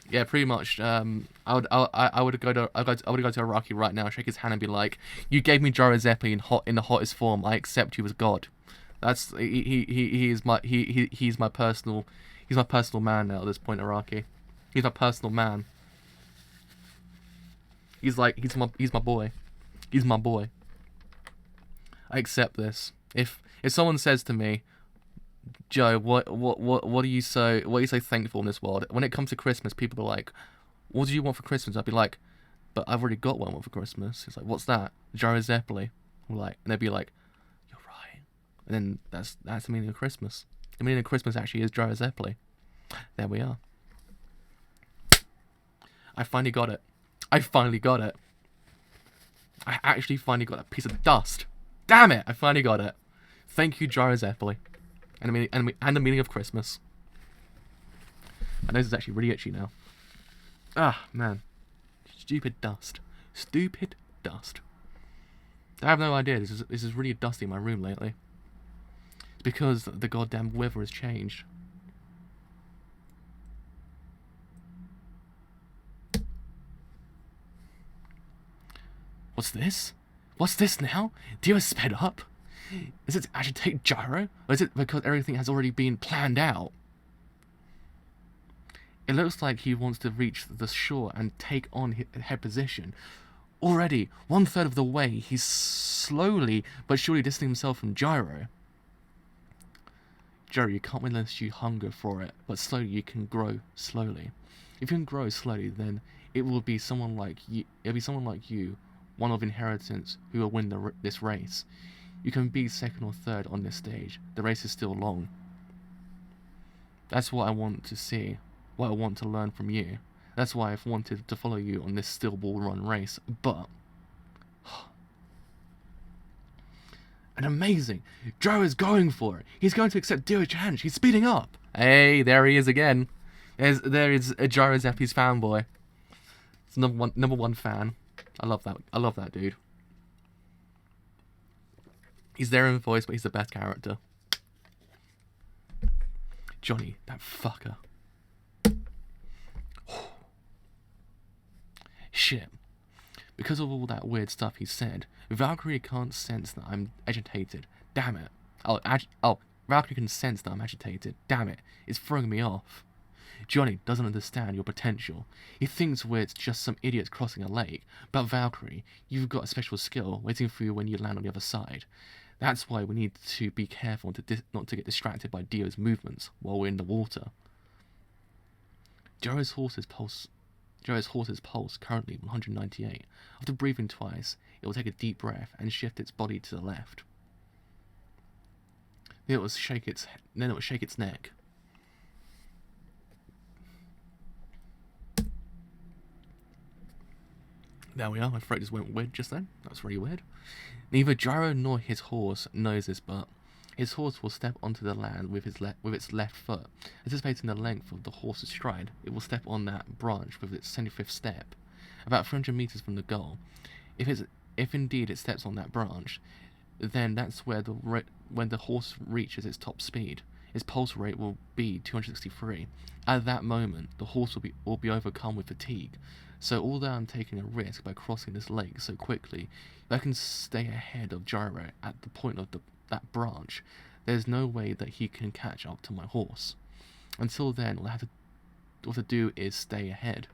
Yeah, pretty much. I would go to Araki right now, shake his hand, and be like, "You gave me Gyro Zeppeli in the hottest form. I accept you as God." That's he's my personal man now at this point, Araki. He's my personal man. He's my boy. He's my boy. I accept this. If someone says to me, Joe, what are you so thankful in this world? When it comes to Christmas, people are like, what do you want for Christmas? I'd be like, but I've already got one for Christmas. It's like, what's that? Gyro Zeppeli. And they'd be like, you're right. And then that's the meaning of Christmas. The meaning of Christmas actually is Gyro Zeppeli. There we are. I finally got it. I actually finally got a piece of dust. Damn it! I finally got it. Thank you, Gyro Zeppeli. And the meaning of Christmas. My nose is actually really itchy now. Ah, man. Stupid dust. Stupid dust. I have no idea. This is really dusty in my room lately. It's because the goddamn weather has changed. What's this? What's this now? Dio is sped up? Is it to agitate Gyro? Or is it because everything has already been planned out? It looks like he wants to reach the shore and take on his head position. Already, 1/3 of the way, he's slowly but surely distancing himself from Gyro. Gyro, you can't win unless you hunger for it, but slowly you can grow slowly. If you can grow slowly, then it will be someone like you. It'll be someone like you, one of inheritance, who will win this race. You can be second or third on this stage. The race is still long. That's what I want to see. What I want to learn from you. That's why I've wanted to follow you on this still ball run race. But and amazing, Joe is going for it. He's going to accept Dio's challenge. He's speeding up. Hey, there he is again. There is a Gyro Zeppeli's fanboy. It's number one fan. I love that dude. He's there in voice, but he's the best character. Johnny, that fucker. Shit. Because of all that weird stuff he said, Valkyrie can't sense that I'm agitated. Damn it. Valkyrie can sense that I'm agitated. Damn it. It's throwing me off. Johnny doesn't understand your potential. He thinks we're just some idiots crossing a lake. But Valkyrie, you've got a special skill waiting for you when you land on the other side. That's why we need to be careful not to get distracted by Dio's movements while we're in the water. Gyro's horse's pulse currently 198. After breathing twice, it will take a deep breath and shift its body to the left. Then it will shake its neck. There we are. My throat just went weird just then. That's really weird. Neither Gyro nor his horse knows this, but his horse will step onto the land with its left foot. Anticipating the length of the horse's stride, it will step on that branch with its 75th step, about 300 meters from the goal. If indeed it steps on that branch, then that's where when the horse reaches its top speed. Its pulse rate will be 263. At that moment, the horse will be overcome with fatigue. So although I'm taking a risk by crossing this lake so quickly, if I can stay ahead of Gyro at the point of that branch, there's no way that he can catch up to my horse. Until then, all I have to do is stay ahead.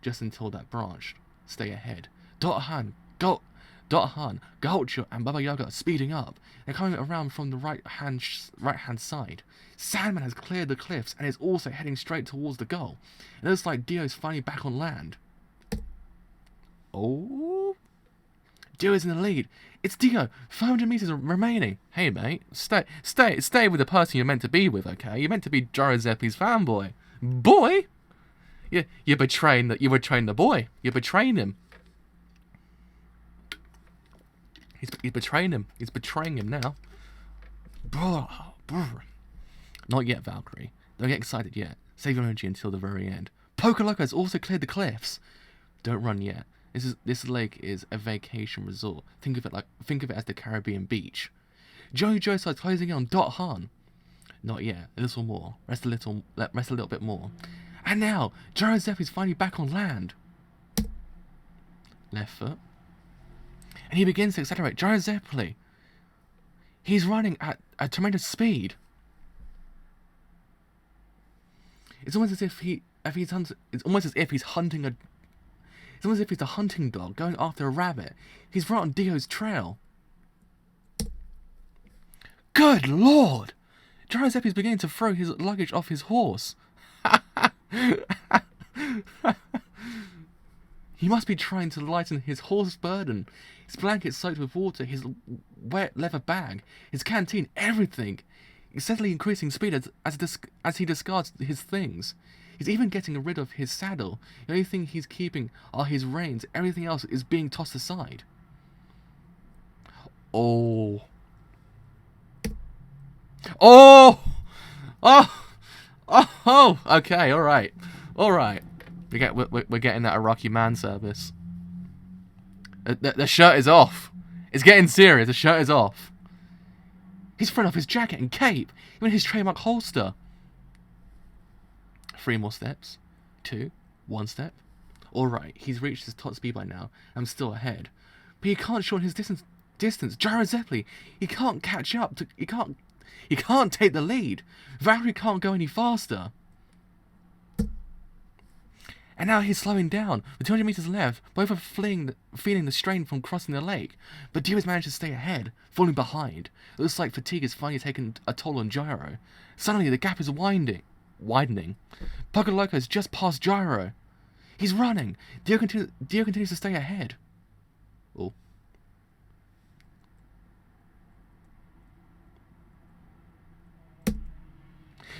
Just until that branch. Stay ahead. Dothan, Gaucho, and Baba Yaga are speeding up. They're coming around from the right hand side. Sandman has cleared the cliffs and is also heading straight towards the goal. It looks like Dio's finally back on land. Oh, Dio is in the lead. It's Dio. 500 meters remaining. Hey, mate. Stay with the person you're meant to be with, okay? You're meant to be Giuseppe's fanboy. Boy? You're betraying the boy. You're betraying him. He's betraying him. He's betraying him now. Not yet, Valkyrie. Don't get excited yet. Save your energy until the very end. Poker Loco has also cleared the cliffs. Don't run yet. This lake is a vacation resort. Think of it as the Caribbean beach. JoJo's starts closing in on Dot Han. Not yet. A little more. Rest a little bit more. And now, Giuseppe is finally back on land. Left foot. And he begins to accelerate. Giuseppe. He's running at a tremendous speed. It's almost as if he's a hunting dog going after a rabbit. He's right on Dio's trail. Good lord! Giuseppe's beginning to throw his luggage off his horse. He must be trying to lighten his horse's burden. His blanket soaked with water, his wet leather bag, his canteen, everything. He's steadily increasing speed as he discards his things. He's even getting rid of his saddle. The only thing he's keeping are his reins. Everything else is being tossed aside. Oh. Oh! Oh! Oh! Okay, alright. Alright. We're getting that Iraqi man service. The shirt is off. It's getting serious. The shirt is off. He's thrown off his jacket and cape. Even his trademark holster. 3 more steps. 2. 1 step. Alright, he's reached his top speed by now. I'm still ahead. But he can't shorten his distance. Giuseppe, he can't catch up. He can't take the lead. Valkyrie can't go any faster. And now he's slowing down. With 200 meters left, both are feeling the strain from crossing the lake. But Dio has managed to stay ahead, falling behind. It looks like fatigue has finally taken a toll on Gyro. Suddenly, the gap is widening. Poker Loco has just passed Gyro. He's running. Dio continues to stay ahead. Oh.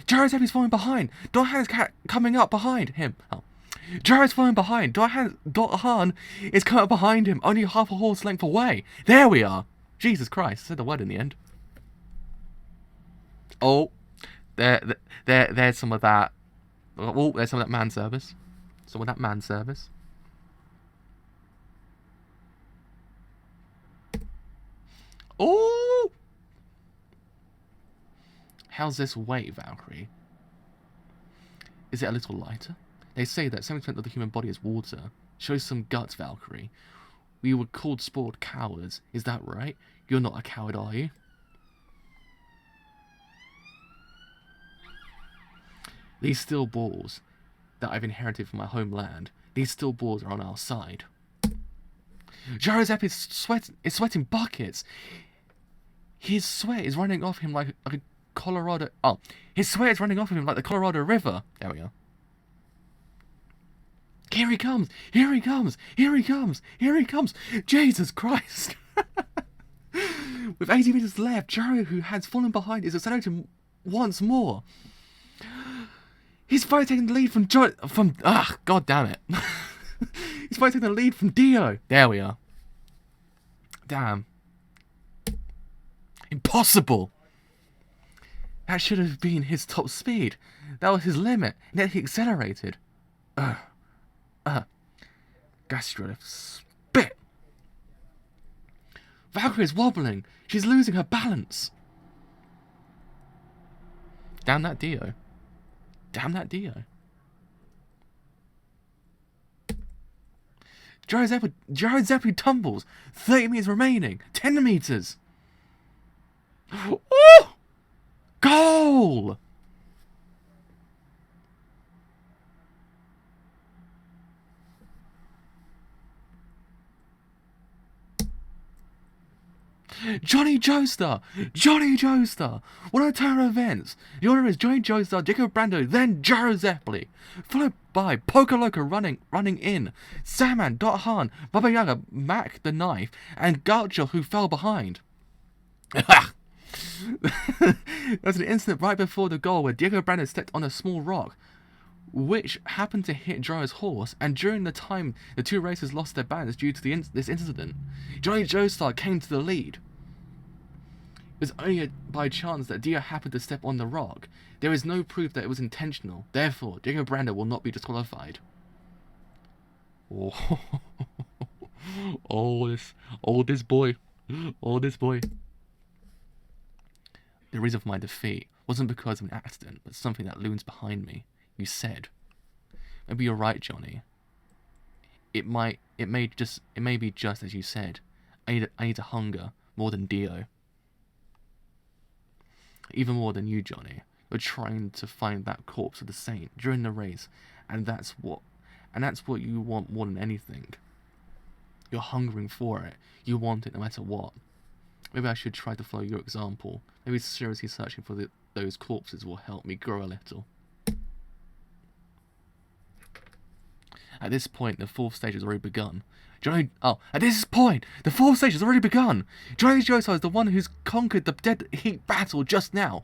Gyro's falling behind. Dot Han is coming up behind him. Oh. Gyro's falling behind. Dot Han is coming up behind him, only half a horse length away. There we are. Jesus Christ, I said the word in the end. Oh, there's some of that. Oh, there's some of that man service. Some of that man service. Oh! How's this weight, Valkyrie? Is it a little lighter? They say that 70% of the human body is water. Show some guts, Valkyrie. We were called sport cowards. Is that right? You're not a coward, are you? These steel balls that I've inherited from my homeland, these steel balls are on our side. Giuseppe is sweating buckets. His sweat is running off him like a Colorado... Oh, his sweat is running off of him like the Colorado River. There we are. Here he comes! Here he comes! Here he comes! Here he comes! Jesus Christ! With 80 meters left, Gyro, who has fallen behind, is accelerating once more. He's finally taking the lead from God damn it. He's finally taking the lead from Dio. There we are. Damn. Impossible. That should have been his top speed. That was his limit. And yet he accelerated. Gastrolift spit. Valkyrie is wobbling. She's losing her balance. Damn that Dio. Damn that Dio. Giuseppe tumbles. 30 meters remaining. 10 meters. Oh! Goal! Johnny Joestar! Johnny Joestar! What a turn of events! The order is Johnny Joestar, Jacob Brando, then Jaro Zeppeli, followed by Poker Loco running in, Sandman, Dot Han, Baba Yaga, Mac the Knife, and Gaucho who fell behind. There's an incident right before the goal where Diego Brando stepped on a small rock, which happened to hit Jaro's horse, and during the time the two racers lost their balance due to this incident, Johnny Joestar came to the lead. It was only by chance that Dio happened to step on the rock. There is no proof that it was intentional. Therefore, Diego Brando will not be disqualified. Oh, this boy. The reason for my defeat wasn't because of an accident, but something that looms behind me. You said. Maybe you're right, Johnny. It may be just as you said. I need to hunger more than Dio. Even more than you, Johnny. You're trying to find that corpse of the saint during the race, and that's what you want more than anything. You're hungering for it. You want it no matter what. Maybe I should try to follow your example. Maybe seriously searching for those corpses will help me grow a little. At this point, the fourth stage has already begun. At this point, the fourth stage has already begun. Johnny Joestar is the one who's conquered the dead heat battle just now.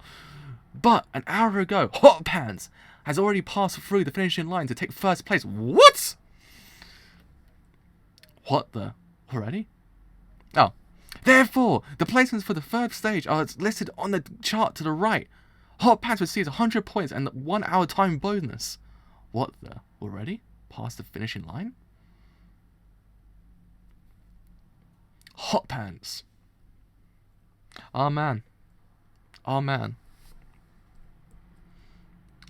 But an hour ago, Hot Pants has already passed through the finishing line to take first place. What? What the? Already? Oh. Therefore, the placements for the third stage are listed on the chart to the right. Hot Pants receives 100 points and 1 hour time bonus. What the? Already? Past the finishing line? Hot Pants. Oh man. I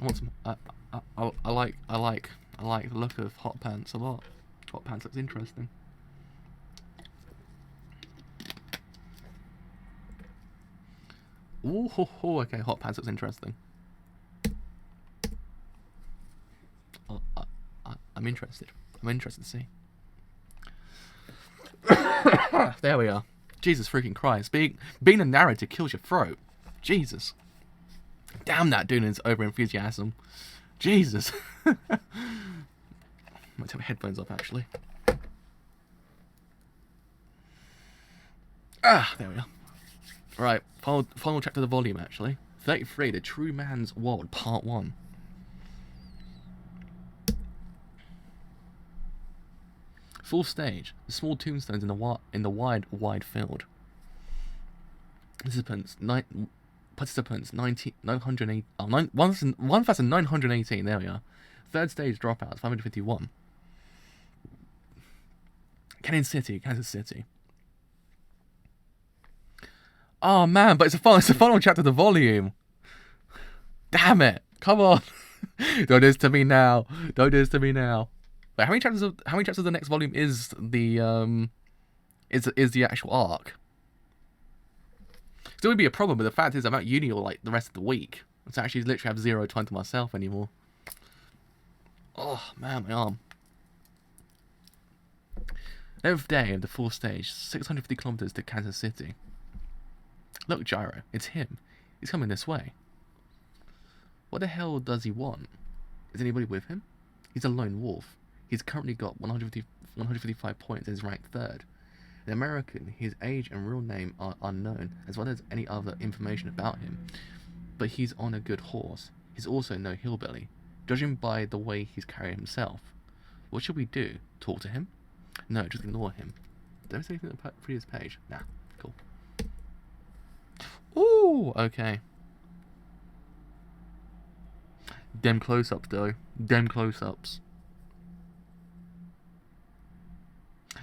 want some. I like the look of Hot Pants a lot. Hot Pants looks interesting. Ooh, okay, Hot Pants looks interesting. I'm interested. I'm interested to see. There we are. Jesus freaking Christ. Being a narrator kills your throat. Jesus. Damn that dude and his over-enthusiasm. Jesus. I might take my headphones off, actually. There we are. Right, final chapter of the volume, actually. 33, The True Man's World, Part 1. Full stage. The small tombstones in the wide field. Participants 1,918. There we are. Third stage dropouts 551. Kansas City. Oh man, but it's the final chapter of the volume. Damn it! Come on! Don't do this to me now. Wait, how many chapters of the next volume is the actual arc? Still would be a problem, but the fact is I'm at uni all like the rest of the week. So I actually literally have zero time to myself anymore. Oh man, my arm. 11th day of the fourth stage, 650 kilometers to Kansas City. Look, Gyro, it's him. He's coming this way. What the hell does he want? Is anybody with him? He's a lone wolf. He's currently got 155 points and is ranked 3rd. The American, his age and real name are unknown, as well as any other information about him. But he's on a good horse. He's also no hillbilly, judging by the way he's carrying himself. What should we do? Talk to him? No, just ignore him. Did I say anything on the previous page? Nah, cool. Ooh, okay. Dem close-ups, though. Dem close-ups.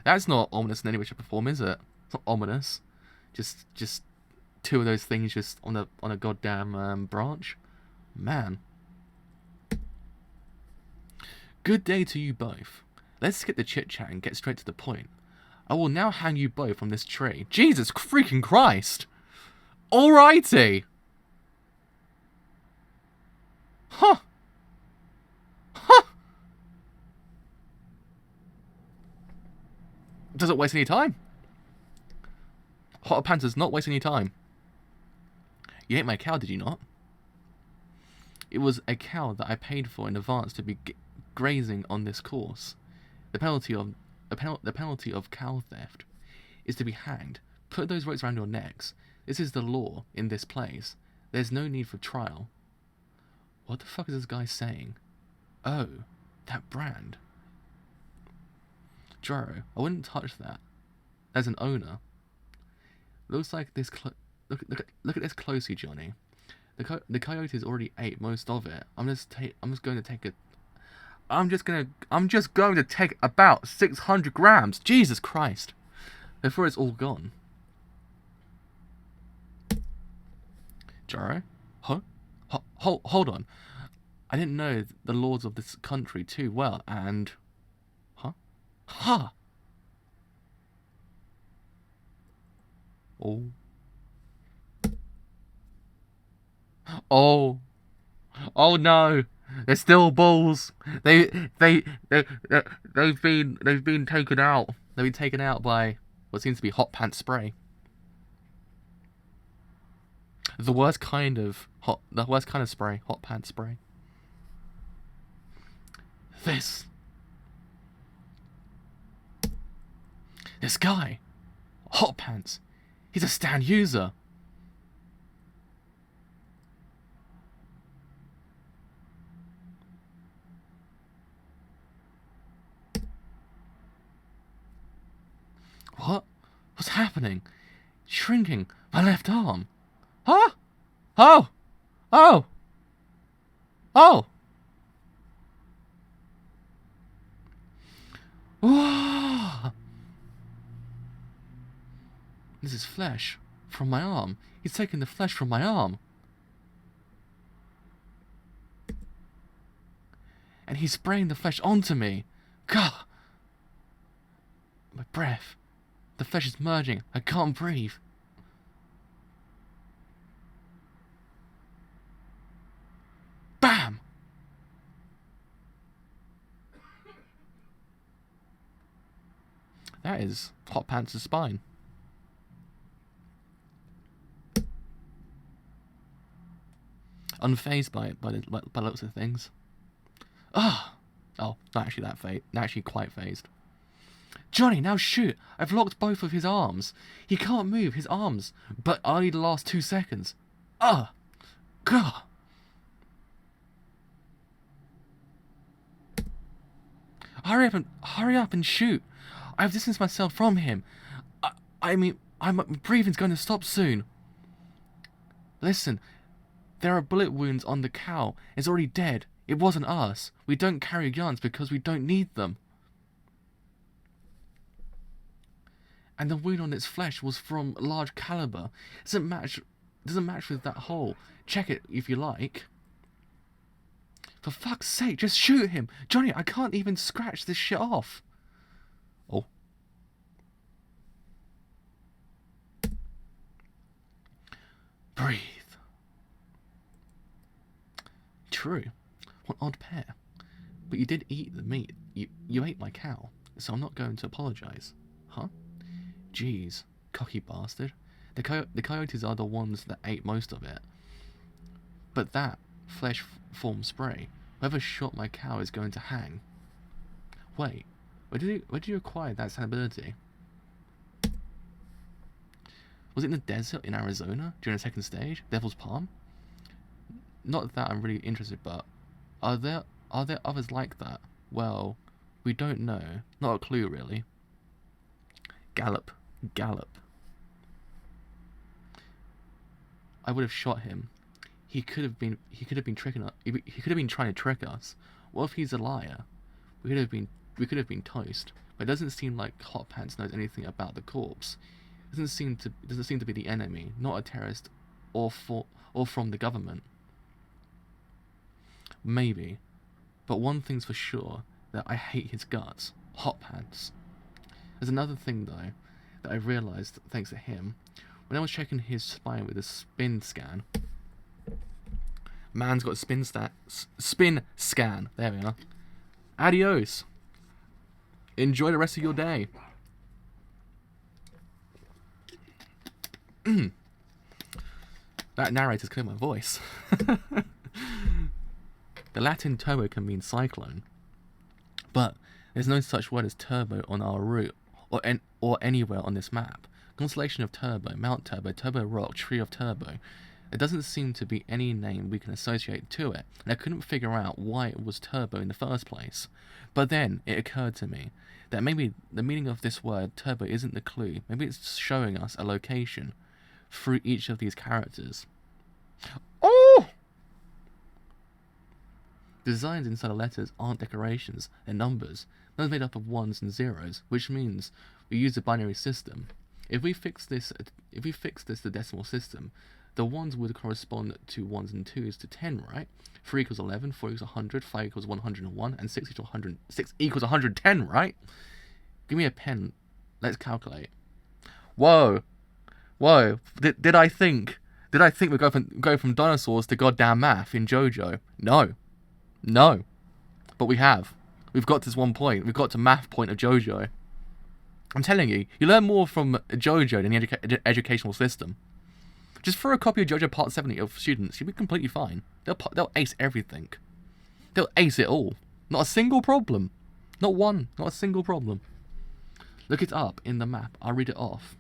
That's not ominous in any way, shape, or form, is it? It's not ominous. Just two of those things just on a goddamn branch. Man. Good day to you both. Let's skip the chit-chat and get straight to the point. I will now hang you both from this tree. Jesus freaking Christ! Alrighty! Huh! Doesn't waste any time. Hot Pants, not waste any time. You ate my cow, did you not? It was a cow that I paid for in advance to be grazing on this course. The penalty of cow theft is to be hanged. Put those ropes around your necks. This is the law in this place. There's no need for trial. What the fuck is this guy saying? Oh, that brand. Joro, I wouldn't touch that. As an owner. Looks like this. Look at this closely, Johnny. The coyotes already ate most of it. I'm just going to take about 600 grams. Jesus Christ! Before it's all gone. Jaro? Huh? Hold on. I didn't know the laws of this country too well, and... Huh? Huh! Oh. Oh. Oh no! They're still bulls. They've been taken out. They've been taken out by what seems to be hot pants spray. The worst kind of spray, hot pants spray. This guy, hot pants. He's a stand user. What? What's happening? Shrinking my left arm. Huh? Oh! Oh! Oh! Whoa! This is flesh from my arm. He's taking the flesh from my arm. And he's spraying the flesh onto me. God! My breath. The flesh is merging. I can't breathe. Bam! That is Hot Pants' spine. Unfazed by it, by the looks of things. Ah! Oh, not actually quite phased. Johnny, now shoot! I've locked both of his arms. He can't move his arms, but only the last 2 seconds. Ah! God! Hurry up and shoot! I've distanced myself from him. I mean, my breathing's going to stop soon. Listen, there are bullet wounds on the cow. It's already dead. It wasn't us. We don't carry guns because we don't need them. And the wound on its flesh was from large caliber. Doesn't match with that hole. Check it if you like. For fuck's sake, just shoot him! Johnny, I can't even scratch this shit off. Oh. Breathe. True. What odd pair. But you did eat the meat. You ate my cow, so I'm not going to apologise. Huh? Jeez, cocky bastard. The coyotes are the ones that ate most of it. But that flesh form spray, whoever shot my cow is going to hang. Wait, where did you acquire that ability? Was it in the desert in Arizona during the second stage, Devil's Palm? Not that I'm really interested, but are there others like that? Well, we don't know. Not a clue really. Gallop. I would have shot him. He could have been tricking us. He could have been trying to trick us. What if he's a liar? We could have been toast. But it doesn't seem like Hot Pants knows anything about the corpse. It doesn't seem to be the enemy, not a terrorist, or from the government. Maybe, but one thing's for sure, that I hate his guts. Hot Pants. There's another thing though that I realised thanks to him. When I was checking his spine with a spin scan. Man's got a spin scan. There we are. Adios. Enjoy the rest of your day. That narrator's clearing my voice. The Latin turbo can mean cyclone, but there's no such word as turbo on our route or anywhere on this map. Constellation of Turbo, Mount Turbo, Turbo Rock, Tree of Turbo. There doesn't seem to be any name we can associate to it, and I couldn't figure out why it was Turbo in the first place. But then it occurred to me that maybe the meaning of this word Turbo isn't the clue. Maybe it's showing us a location through each of these characters. Oh! Designs inside the letters aren't decorations, they're numbers. Numbers made up of ones and zeros, which means we use a binary system. If we fix this the decimal system, the ones would correspond to ones and twos to 10, right? 3 equals 11, 4 equals 100, 5 equals 101, and 6 equals 100. 6 equals 110, right? Give me a pen. Let's calculate. Whoa. Did I think we go from dinosaurs to goddamn math in JoJo? No. But we have. We've got to this one point. We've got to math point of JoJo. I'm telling you, you learn more from JoJo than the educational system. Just throw a copy of JoJo Part 70 of students, you'll be completely fine. They'll ace everything. They'll ace it all. Not a single problem. Not one. Not a single problem. Look it up in the map. I'll read it off.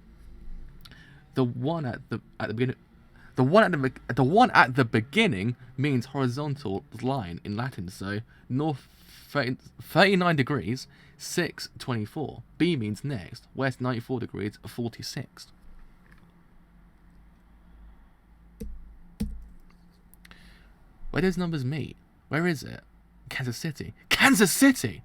The one at the beginning. The one at the beginning means horizontal line in Latin. So north 39 degrees, 6:24. B means next. West 94 degrees, 46. Where does numbers meet? Where is it? Kansas City. Kansas City!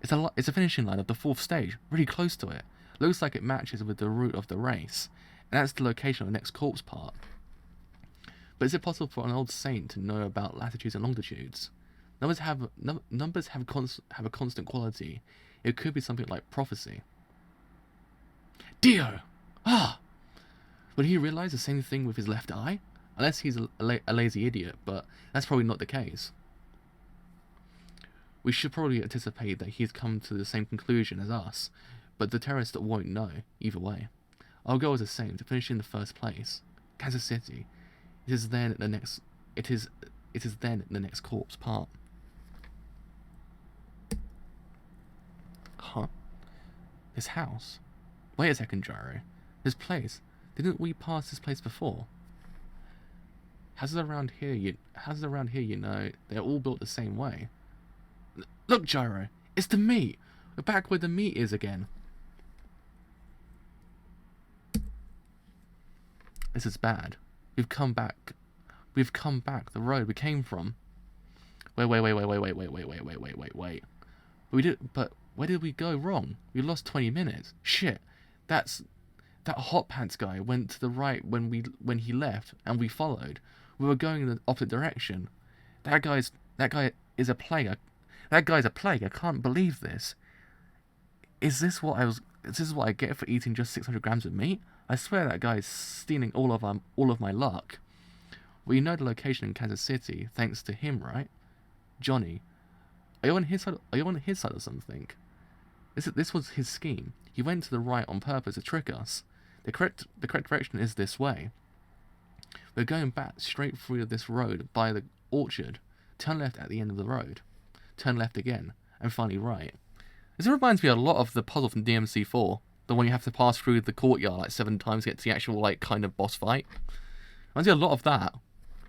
It's a finishing line of the 4th stage, really close to it. Looks like it matches with the route of the race, and that's the location of the next corpse part. But is it possible for an old saint to know about latitudes and longitudes? Numbers have a constant quality. It could be something like prophecy. Dio! Would he realise the same thing with his left eye? Unless he's a lazy idiot, but that's probably not the case. We should probably anticipate that he's come to the same conclusion as us, but the terrorists won't know, either way. Our goal is the same, to finish in the first place. Kansas City. It is then the next corpse part. Huh? This house? Wait a second, Gyro. This place. Didn't we pass this place before? Houses around here, you know, they're all built the same way. Look, Gyro, it's the meat. We're back where the meat is again. This is bad. We've come back the road we came from. Wait. But where did we go wrong? We lost 20 minutes. Shit. That hot pants guy went to the right when he left, and we followed. We were going in the opposite direction. That guy is a plague. That guy's a plague. I can't believe this. Is this what I get for eating just 600 grams of meat? I swear that guy is stealing all of my luck. Well, you know the location in Kansas City, thanks to him, right? Johnny. Are you on his side or something? This was his scheme. He went to the right on purpose to trick us. The correct direction is this way. We're going back straight through this road by the orchard. Turn left at the end of the road. Turn left again, and finally right. This reminds me a lot of the puzzle from DMC4. The one you have to pass through the courtyard like 7 times to get to the actual like kind of boss fight. Reminds me a lot of that.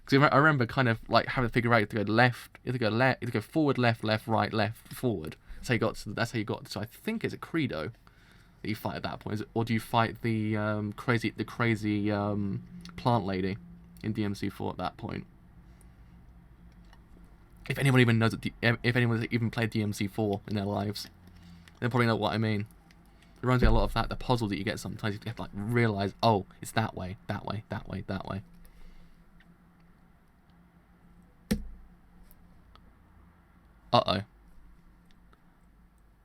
Because I remember kind of like having to figure out to go left, you have to go forward, left, right, left, forward. That's how you got to. So I think it's a credo that you fight at that point, or do you fight the crazy plant lady in DMC4 at that point? If anyone even knows if anyone's even played DMC4 in their lives, they'll probably know what I mean. It reminds me a lot of that. The puzzle that you get sometimes, you have to like realize, oh, it's that way, that way, that way, that way. Uh-oh.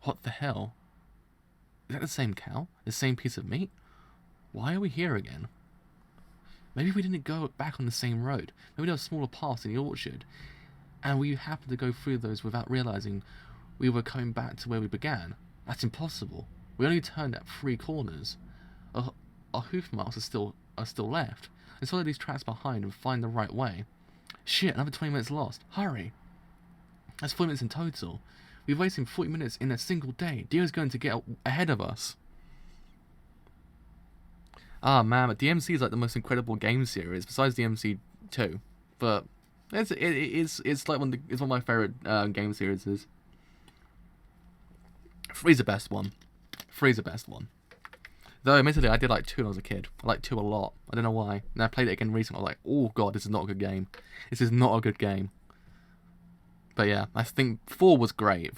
What the hell? Is that the same cow? The same piece of meat? Why are we here again? Maybe we didn't go back on the same road. Maybe there were smaller paths in the orchard, and we happened to go through those without realizing we were coming back to where we began. That's impossible. We only turned at 3 corners. our hoof marks are still left. Let's follow these tracks behind and find the right way. Shit, another 20 minutes lost. Hurry. That's 40 minutes in total. We've wasted 40 minutes in a single day. Dio's going to get ahead of us. Ah man, but DMC is like the most incredible game series besides DMC 2. But it's like one of my favorite game series. Three's the best one. Though admittedly I did like 2 when I was a kid. I liked 2 a lot. I don't know why. And I played it again recently. I was like, oh god, this is not a good game. This is not a good game. But yeah, I think 4 was great.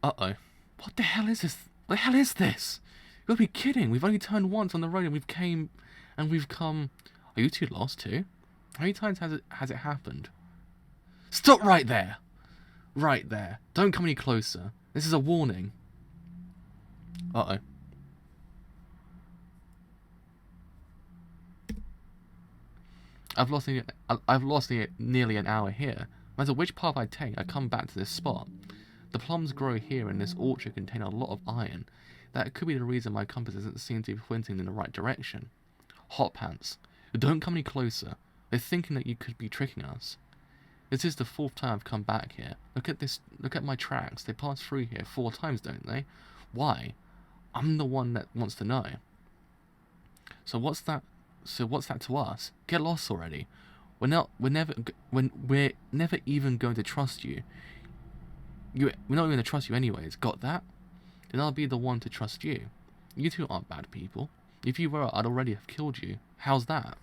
Uh-oh. What the hell is this? What the hell is this? You gotta be kidding. We've only turned once on the road and we've come... Are you 2 lost too? How many times has it happened? Stop right there! Right there. Don't come any closer. This is a warning. Uh-oh. I've lost nearly an hour here. No matter which path I take, I come back to this spot. The plums grow here and this orchard contain a lot of iron. That could be the reason my compass doesn't seem to be pointing in the right direction. Hot pants. Don't come any closer. They're thinking that you could be tricking us. This is the 4th time I've come back here. Look at this. Look at my tracks. They pass through here 4 times, don't they? Why? I'm the one that wants to know. So what's that to us? Get lost already. We're never even going to trust you. We're not going to trust you anyways. Got that? Then I'll be the one to trust you. You 2 aren't bad people. If you were, I'd already have killed you. How's that?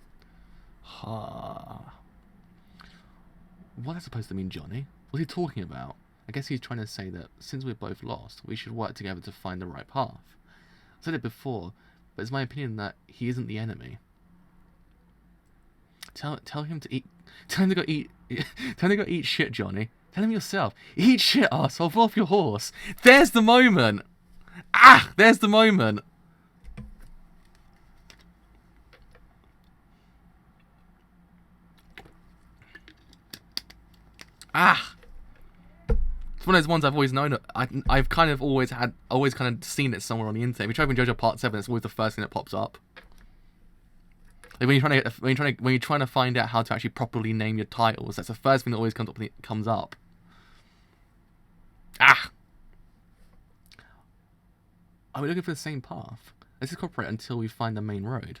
What's that supposed to mean, Johnny? What's he talking about? I guess he's trying to say that since we're both lost, we should work together to find the right path. I said it before, but it's my opinion that he isn't the enemy. Tell him to eat. Tell him to go eat. Tell him to go eat shit, Johnny. Tell him yourself. Eat shit, arsehole. Fall off your horse. There's the moment. Ah, there's the moment. Ah. It's one of those ones I've always known. I've kind of always kind of seen it somewhere on the internet. If you try in JoJo Part 7, it's always the first thing that pops up. Like when you're trying to find out how to actually properly name your titles, that's the first thing that always comes up. Ah! Are we looking for the same path? Let's just cooperate until we find the main road.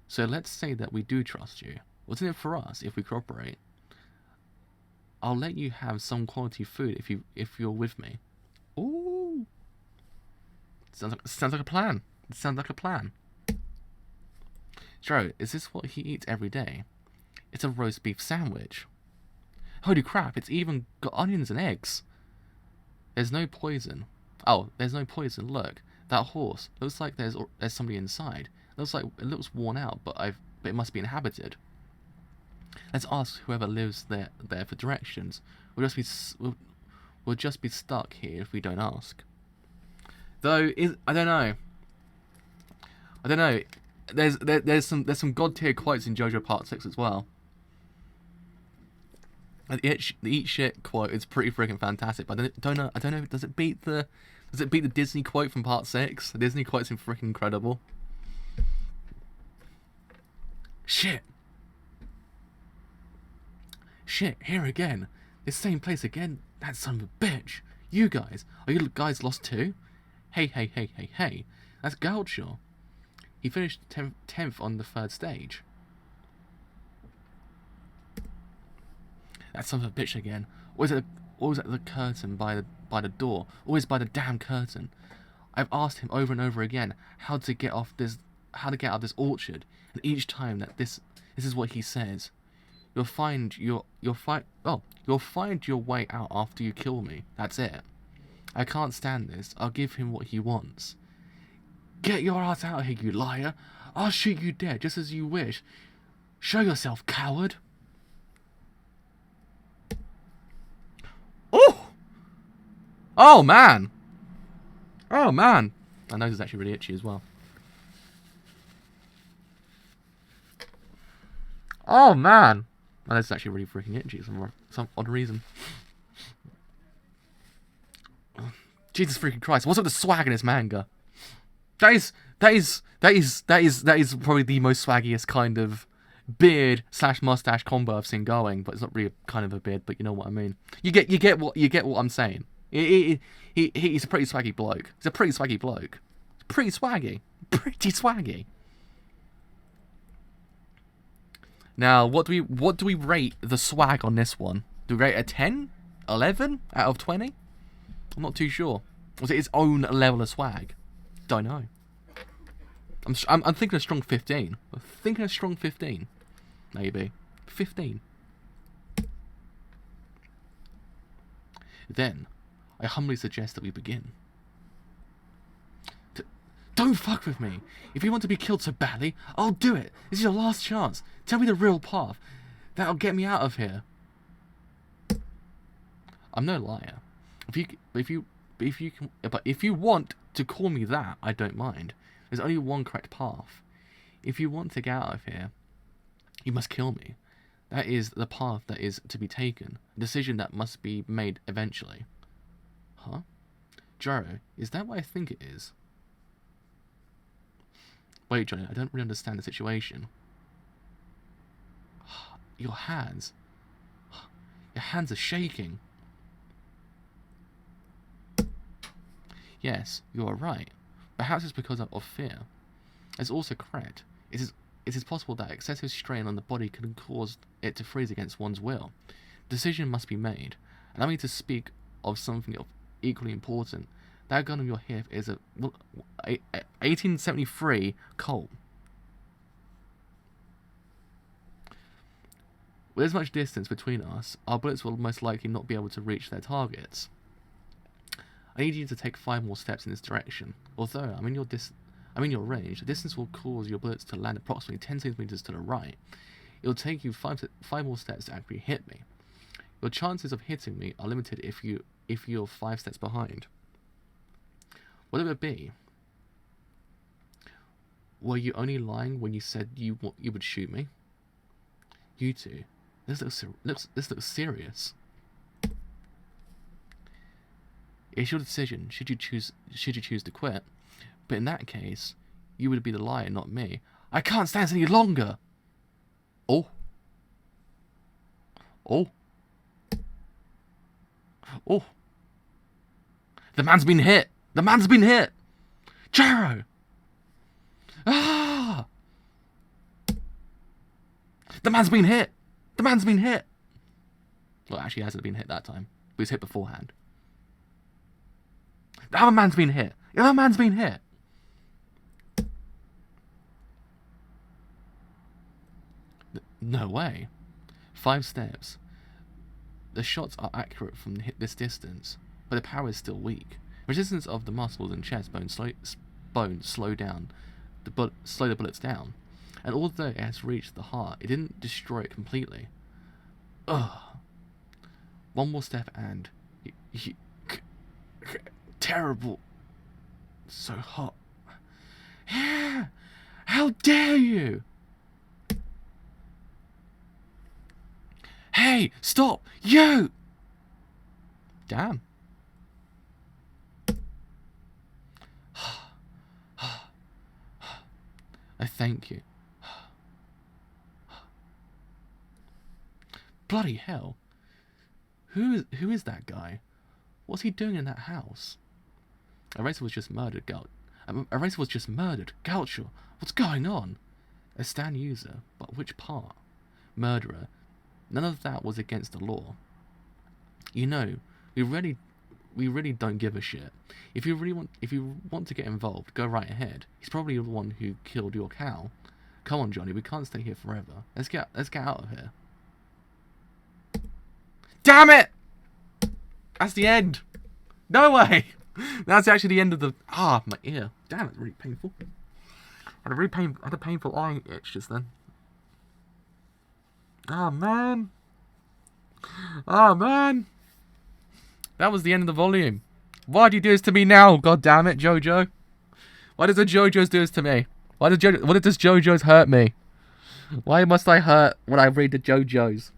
So let's say that we do trust you. What's in it for us if we cooperate? I'll let you have some quality food if you're with me. Ooh! Sounds like a plan. It sounds like a plan. Joe, is this what he eats every day? It's a roast beef sandwich. Holy crap, it's even got onions and eggs. There's no poison. Oh, there's no poison. Look, that horse looks like there's somebody inside. It looks worn out, but it must be inhabited. Let's ask whoever lives there for directions. We'll just be stuck here if we don't ask. Though I don't know. There's some god tier quotes in JoJo Part 6 as well. The eat shit quote is pretty freaking fantastic, but I don't know. Does it beat the Disney quote from Part 6? The Disney quote's freaking incredible. Shit, here again. This same place again. That son of a bitch. You guys, are you guys lost too? Hey. That's Gaucho. He finished 10th on the 3rd stage. That son of a bitch again. Always at the curtain by the door. Always by the damn curtain. I've asked him over and over again how to get out of this orchard, and each time that this is what he says. You'll find your way out after you kill me. That's it. I can't stand this. I'll give him what he wants. Get your ass out of here, you liar. I'll shoot you dead just as you wish. Show yourself, coward. Oh! Oh, man. Oh, man. My nose is actually really itchy as well. Oh, man. Oh, that's actually really freaking itchy for some odd reason. Jesus freaking Christ! What's up with the swag in this manga? That is probably the most swaggiest kind of beard / mustache combo I've seen going. But it's not really kind of a beard, but you know what I mean. You get what I'm saying. He's a pretty swaggy bloke. He's a pretty swaggy bloke. Pretty swaggy. Pretty swaggy. Now, what do we rate the swag on this one? Do we rate a 10? 11 out of 20? I'm not too sure. Was it its own level of swag? Don't know. I'm thinking a strong 15. I'm thinking a strong 15. Maybe. 15. Then, I humbly suggest that we begin. Don't fuck with me. If you want to be killed so badly, I'll do it. This is your last chance. Tell me the real path. That'll get me out of here. I'm no liar. If you want to call me that, I don't mind. There's only one correct path. If you want to get out of here, you must kill me. That is the path that is to be taken. A decision that must be made eventually. Huh? Joro, is that what I think it is? Wait, Johnny, I don't really understand the situation. Your hands. Your hands are shaking. Yes, you are right. Perhaps it's because of fear. It's also correct. It is possible that excessive strain on the body can cause it to freeze against one's will. Decision must be made. Allow me to speak of something equally important. That gun on your hip is a 1873 Colt. With as much distance between us, our bullets will most likely not be able to reach their targets. I need you to take 5 more steps in this direction. Although I'm in your range, the distance will cause your bullets to land approximately 10 centimeters to the right. It will take you 5 more steps to actually hit me. Your chances of hitting me are limited if you're 5 steps behind. What would it be? Were you only lying when you said you would shoot me? You two, this looks serious. It's your decision. Should you choose to quit? But in that case, you would be the liar, not me. I can't stand this any longer. Oh. Oh. Oh. The man's been hit. The man's been hit! Joro! Ah! The man's been hit! The man's been hit! Well, actually, he hasn't been hit that time. But he was hit beforehand. The other man's been hit! The other man's been hit! No way. 5 steps. The shots are accurate from this distance, but the power is still weak. Resistance of the muscles and chest bone slow the bullets down, and although it has reached the heart, it didn't destroy it completely. Ugh. One more step and terrible. So hot. Yeah. How dare you? Hey, stop! You! Damn. I thank you. Bloody hell. Who is that guy? What's he doing in that house? Eraser was just murdered, Eraser was just murdered. Gaucho, what's going on? A stand user, but which part? Murderer. None of that was against the law. You know, we really don't give a shit. If you want to get involved, go right ahead. He's probably the one who killed your cow. Come on, Johnny, we can't stay here forever. Let's get out of here. Damn it! That's the end. No way. That's actually the end of the my ear. Damn, it's really painful. I had a painful eye itch just then. Oh man. Oh man. That was the end of the volume. Why do you do this to me now? God damn it, JoJo. Why does the JoJo's do this to me? Why does JoJo's hurt me? Why must I hurt when I read the JoJo's?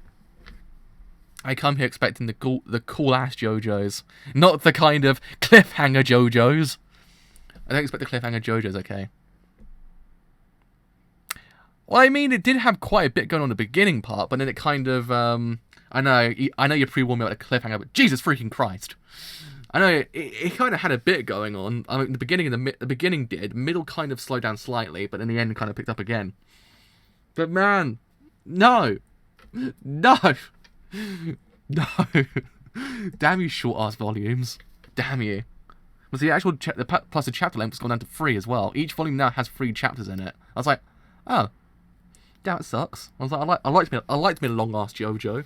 I come here expecting the cool ass JoJo's, not the kind of cliffhanger JoJo's. I don't expect the cliffhanger JoJo's, okay? Well, I mean, it did have quite a bit going on in the beginning part, but then it kind of, I know you pre-warned me about the cliffhanger, but Jesus freaking Christ. I know it kind of had a bit going on. I mean, the beginning did, middle kind of slowed down slightly, but in the end kind of picked up again. But man, no. No. No. Damn you short-ass volumes. Damn you. Well, the actual, plus the chapter length has gone down to 3 as well. Each volume now has 3 chapters in it. I was like, oh. Damn, it sucks. I was like, I liked me a long-ass JoJo.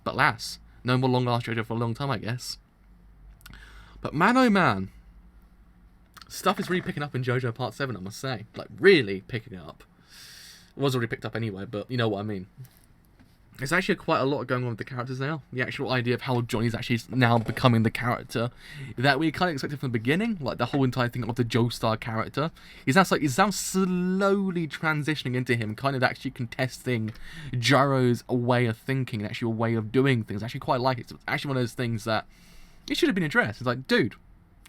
But alas, no more long-ass JoJo for a long time, I guess. But man, oh man. Stuff is really picking up in JoJo Part 7, I must say. Like, really picking it up. It was already picked up anyway, but you know what I mean. There's actually quite a lot going on with the characters now. The actual idea of how Johnny's actually now becoming the character that we kind of expected from the beginning, like the whole entire thing of the Joestar character. He's now slowly transitioning into him, kind of actually contesting Gyro's way of thinking and actually a way of doing things. I actually quite like it. It's actually one of those things that it should have been addressed. It's like, dude,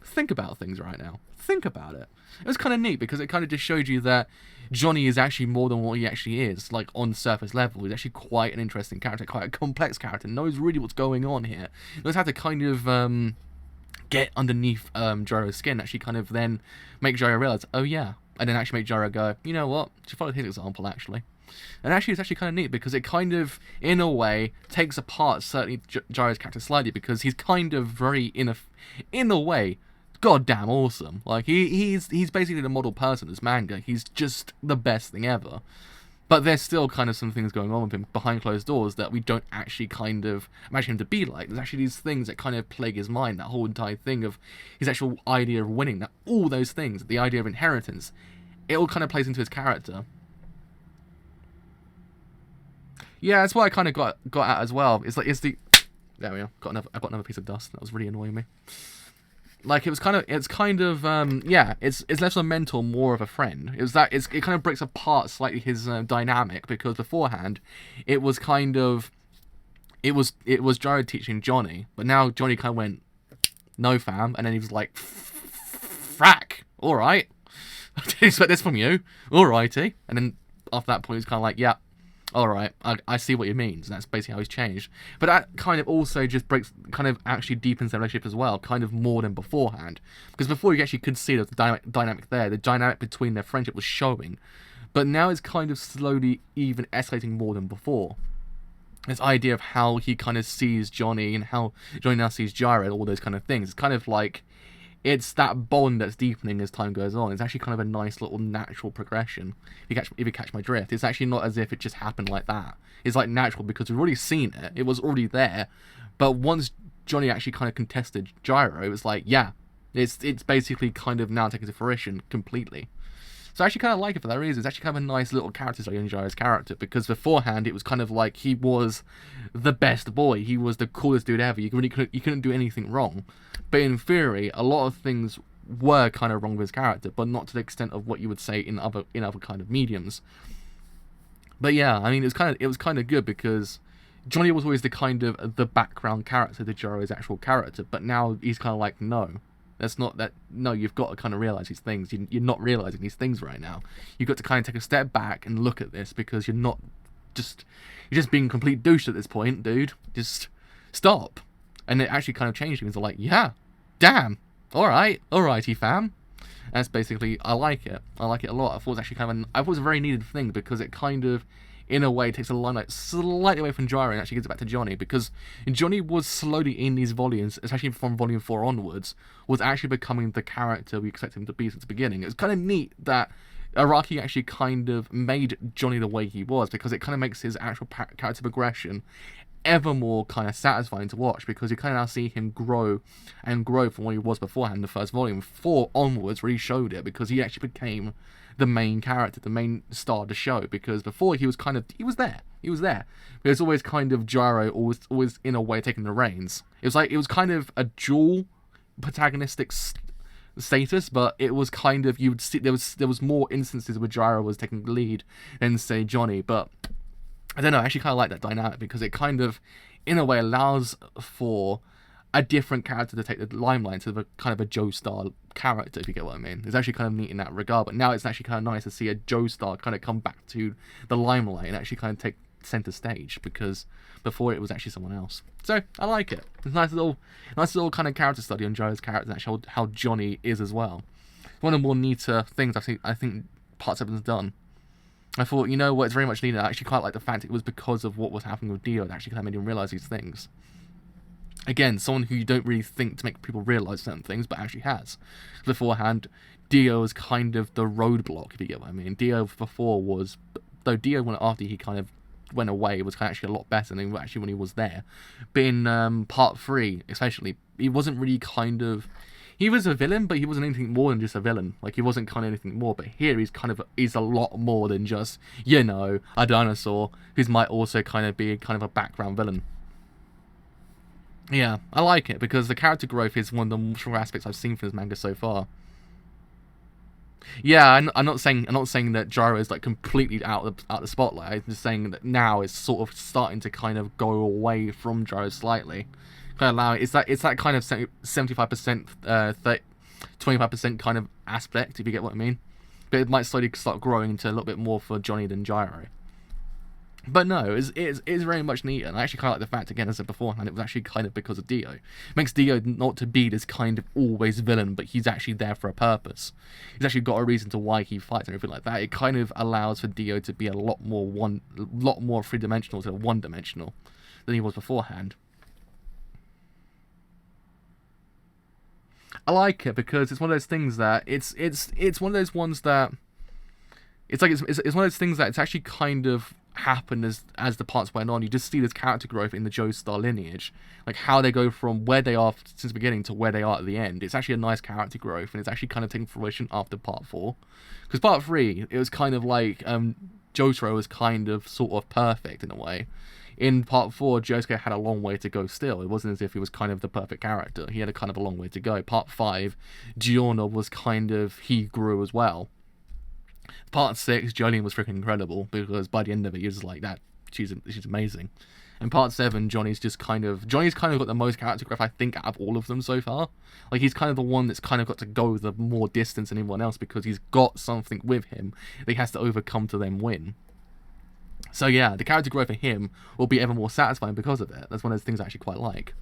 think about things right now. Think about it. It was kind of neat because it kind of just showed you that Johnny is actually more than what he actually is, like on surface level. He's actually quite an interesting character, quite a complex character, knows really what's going on here. Knows how to kind of get underneath Gyro's skin, actually kind of then make Gyro realize, oh yeah, and then actually make Gyro go, you know what, just follow his example actually. And actually it's actually kind of neat because it kind of, in a way, takes apart certainly Gyro's character slightly because he's kind of very, in a way, goddamn awesome. Like, he's basically the model person, this manga. He's just the best thing ever. But there's still kind of some things going on with him behind closed doors that we don't actually kind of imagine him to be like. There's actually these things that kind of plague his mind, that whole entire thing of his actual idea of winning, that all those things, the idea of inheritance, it all kind of plays into his character. Yeah, that's what I kind of got at as well. It's like, there we are. I got another piece of dust. That was really annoying me. Like, it's kind of, yeah, it's less of a mentor, more of a friend. It kind of breaks apart slightly his dynamic, because beforehand, it was kind of, it was Gyro teaching Johnny, but now Johnny kind of went, no fam, and then he was like, frack, alright, I didn't expect this from you, alrighty, and then after that point, he was kind of like, yeah, alright, I see what you mean. And that's basically how he's changed. But that kind of also just kind of actually deepens their relationship as well, kind of more than beforehand. Because before you actually could see the dynamic there, the dynamic between their friendship was showing. But now it's kind of slowly even escalating more than before. This idea of how he kind of sees Johnny and how Johnny now sees Gyro, all those kind of things. It's kind of like, it's that bond that's deepening as time goes on. It's actually kind of a nice little natural progression. If you catch my drift, it's actually not as if it just happened like that. It's like natural because we've already seen it. It was already there. But once Johnny actually kind of contested Gyro, it was like, yeah, it's basically kind of now taken to fruition completely. So I actually kind of like it for that reason. It's actually kind of a nice little character study in Gyro's character, because beforehand it was kind of like he was the best boy. He was the coolest dude ever. You couldn't do anything wrong. But in theory, a lot of things were kind of wrong with his character, but not to the extent of what you would say in other kind of mediums. But yeah, I mean, it was kind of good because Johnny was always the kind of the background character to Gyro's actual character, but now he's kind of like, no. That's not that. No, you've got to kind of realize these things. You're not realizing these things right now. You've got to kind of take a step back and look at this, because you're just being a complete douche at this point, dude. Just stop. And it actually kind of changed things. They're like, yeah, damn, alrighty, fam. And that's basically, I like it. I like it a lot. I thought it was actually I thought it was a very needed thing, because it kind of, in a way, takes the limelight slightly away from Gyro and actually gives it back to Johnny, because Johnny was slowly in these volumes, especially from volume 4 onwards, was actually becoming the character we expected him to be since the beginning. It's kind of neat that Araki actually kind of made Johnny the way he was, because it kind of makes his actual character progression ever more kind of satisfying to watch, because you kind of now see him grow and grow from what he was beforehand in the first volume. 4 onwards really showed it, because he actually became the main character, the main star of the show, because before he was there. But it was always kind of Gyro, always in a way taking the reins. It was kind of a dual protagonistic status, but it was kind of, you would see there was more instances where Gyro was taking the lead than say Johnny. But I don't know, I actually kind of like that dynamic because it kind of, in a way, allows for a different character to take the limelight instead of a kind of a Joestar character, if you get what I mean. It's actually kind of neat in that regard, but now it's actually kind of nice to see a Joestar kind of come back to the limelight and actually kind of take center stage, because before it was actually someone else. So I like it. It's a nice little kind of character study on Gyro's character and actually how Johnny is as well. One of the more neater things I think Part 7's done. I thought, you know what, it's very much needed. I actually quite like the fact it was because of what was happening with Dio that actually kind of made him realise these things. Again, someone who you don't really think to make people realise certain things, but actually has. Beforehand, Dio was kind of the roadblock, if you get what I mean. Dio before was, though Dio went after he kind of went away, was actually a lot better than actually when he was there. But in Part 3, especially, he wasn't really kind of... He was a villain, but he wasn't anything more than just a villain. Like, he wasn't kind of anything more. But here, he's a lot more than just, you know, a dinosaur who might also kind of be kind of a background villain. Yeah, I like it because the character growth is one of the more stronger aspects I've seen from this manga so far. Yeah, I'm not saying that Gyro is like completely out of the spotlight. I'm just saying that now it's sort of starting to kind of go away from Gyro slightly. Kind of allow it's that kind of 75%, 25% kind of aspect, if you get what I mean. But it might slowly start growing into a little bit more for Johnny than Gyro. But no, it's very much neat, and I actually kind of like the fact, again, as I said beforehand, it was actually kind of because of Dio. It makes Dio not to be this kind of always villain, but he's actually there for a purpose. He's actually got a reason to why he fights and everything like that. It kind of allows for Dio to be a lot more three-dimensional to one-dimensional than he was beforehand. I like it because it's one of those things that it's one of those ones that it's one of those things that it's actually kind of happened as the parts went on. You just see this character growth in the Joestar lineage, like how they go from where they are since the beginning to where they are at the end. It's actually a nice character growth, and it's actually kind of taking fruition after Part 4. Because Part 3, it was kind of like Jotaro was kind of sort of perfect in a way. In Part 4, Josuke had a long way to go still. It wasn't as if he was kind of the perfect character. He had a kind of a long way to go. Part 5, Giorno was kind of, he grew as well. Part 6, Jolene was freaking incredible, because by the end of it, you're just like, that, she's amazing. And Part 7, Johnny's kind of got the most character growth, I think, out of all of them so far. Like, he's kind of the one that's kind of got to go the more distance than anyone else, because he's got something with him that he has to overcome to then win. So yeah, the character growth for him will be ever more satisfying because of it. That's one of those things I actually quite like.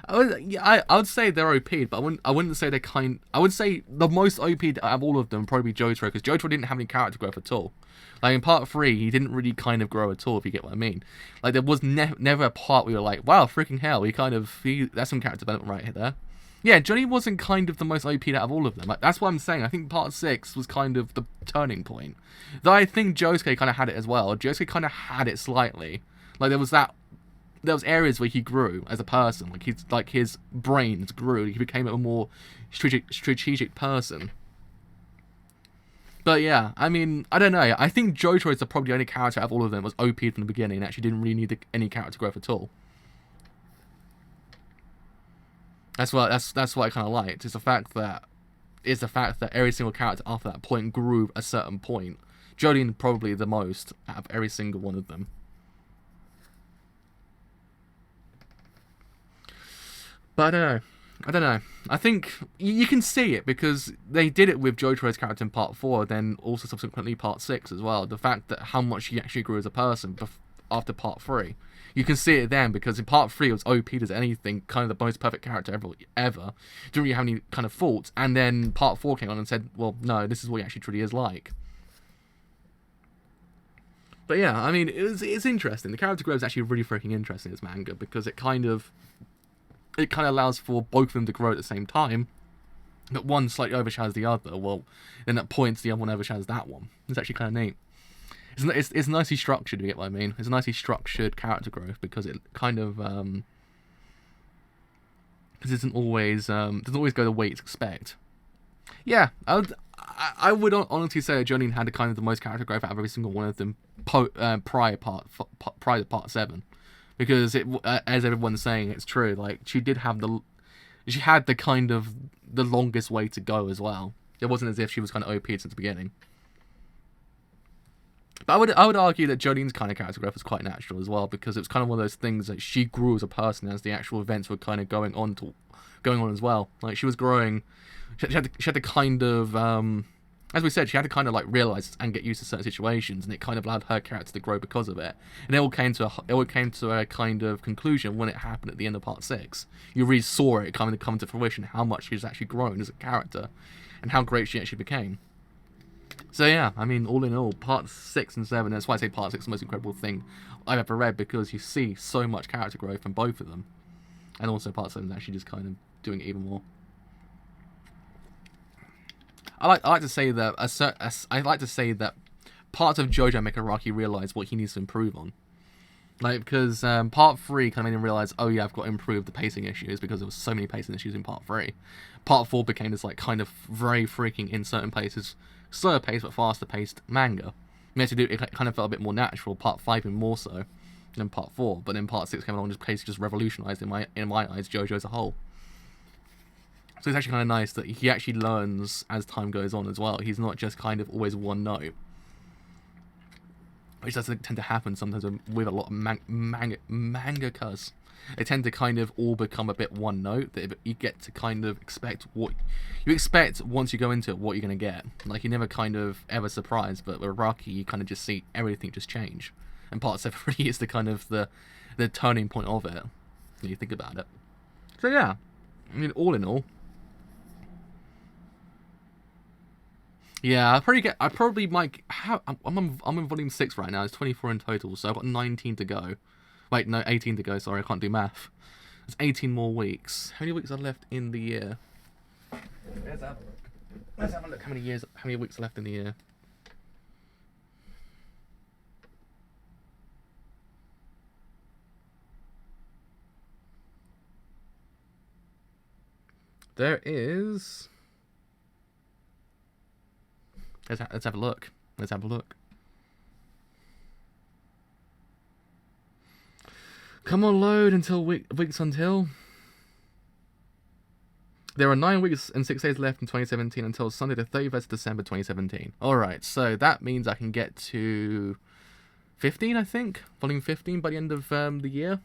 I would say they're OP, but I wouldn't say they're kind. I would say the most OP out of all of them would probably be Jotaro, because Jotaro didn't have any character growth at all. Like in Part 3, he didn't really kind of grow at all, if you get what I mean. Like there was never a part where you're like, wow, freaking hell, that's some character development right here there. Yeah, Johnny wasn't kind of the most OP out of all of them. Like, that's what I'm saying. I think Part 6 was kind of the turning point. Though I think Josuke kind of had it as well. Josuke kind of had it slightly. Like there was areas where he grew as a person. Like his brains grew. He became a more strategic person. But yeah, I mean, I don't know. I think Jotaro is probably the only character out of all of them that was OP from the beginning and actually didn't really need any character growth at all. That's what I kind of liked. It's the fact that every single character after that point grew a certain point. Jolene probably the most out of every single one of them. But I don't know. I think you can see it because they did it with Jotaro's character in Part 4, then also subsequently Part 6 as well. The fact that how much he actually grew as a person after Part 3. You can see it then, because in Part 3 it was OP as anything, kind of the most perfect character ever. Didn't really have any kind of faults. And then Part 4 came on and said, well, no, this is what he actually truly is like. But yeah, I mean, it's interesting. The character growth is actually really freaking interesting in this manga, because it kind of allows for both of them to grow at the same time. But one slightly overshadows the other. Well, then at points the other one overshadows that one. It's actually kind of neat. It's nicely structured, you get what I mean? It's a nicely structured character growth, because it kind of because it doesn't always go the way you expect. Yeah, I would honestly say that Jolene had the most character growth out of every single one of them prior to Part 7. because as everyone's saying, it's true. Like she had the kind of the longest way to go as well. It wasn't as if she was kind of OP since the beginning. But I would argue that Jolene's kind of character growth was quite natural as well, because it was kind of one of those things that she grew as a person as the actual events were kind of going on as well. Like she was growing, she had to kind of as we said, she had to kind of like realize and get used to certain situations, and it kind of allowed her character to grow because of it. And it all came to a kind of conclusion when it happened at the end of part 6. You really saw it kind of come to fruition, how much she's actually grown as a character, and how great she actually became. So yeah, I mean, all in all, part 6 and 7, that's why I say part 6 is the most incredible thing I've ever read, because you see so much character growth from both of them. And also part 7 is actually just kind of doing it even more. I like to say that parts of JoJo make Araki realize what he needs to improve on. Like, because part 3 kind of made him realize, oh yeah, I've got to improve the pacing issues, because there was so many pacing issues in part 3. Part 4 became this like kind of very freaking, in certain places, slower paced but faster paced manga. It kind of felt a bit more natural. Part 5 even more so than part 4. But then part 6 came along and just revolutionized in my eyes JoJo as a whole. So it's actually kind of nice that he actually learns as time goes on as well. He's not just kind of always one note, which doesn't tend to happen sometimes with a lot of mangakas. They tend to kind of all become a bit one note, that you get to kind of expect what you expect once you go into it, what you're going to get. Like, you're never kind of ever surprised, but with Araki, you kind of just see everything just change. And part 7 really is the kind of the turning point of it, when you think about it. So yeah, I mean, all in all, yeah, I probably might have, I'm in volume 6 right now. It's 24 in total, so I've got 19 to go. Wait, no, 18 to go, sorry, I can't do math. There's 18 more weeks. How many weeks are left in the year? Let's have a look how many weeks are left in the year. There is... Let's have a look. Let's have a look. Come on, load until weeks until. There are 9 weeks and 6 days left in 2017 until Sunday the 31st of December 2017. Alright, so that means I can get to 15, I think. Volume 15 by the end of the year.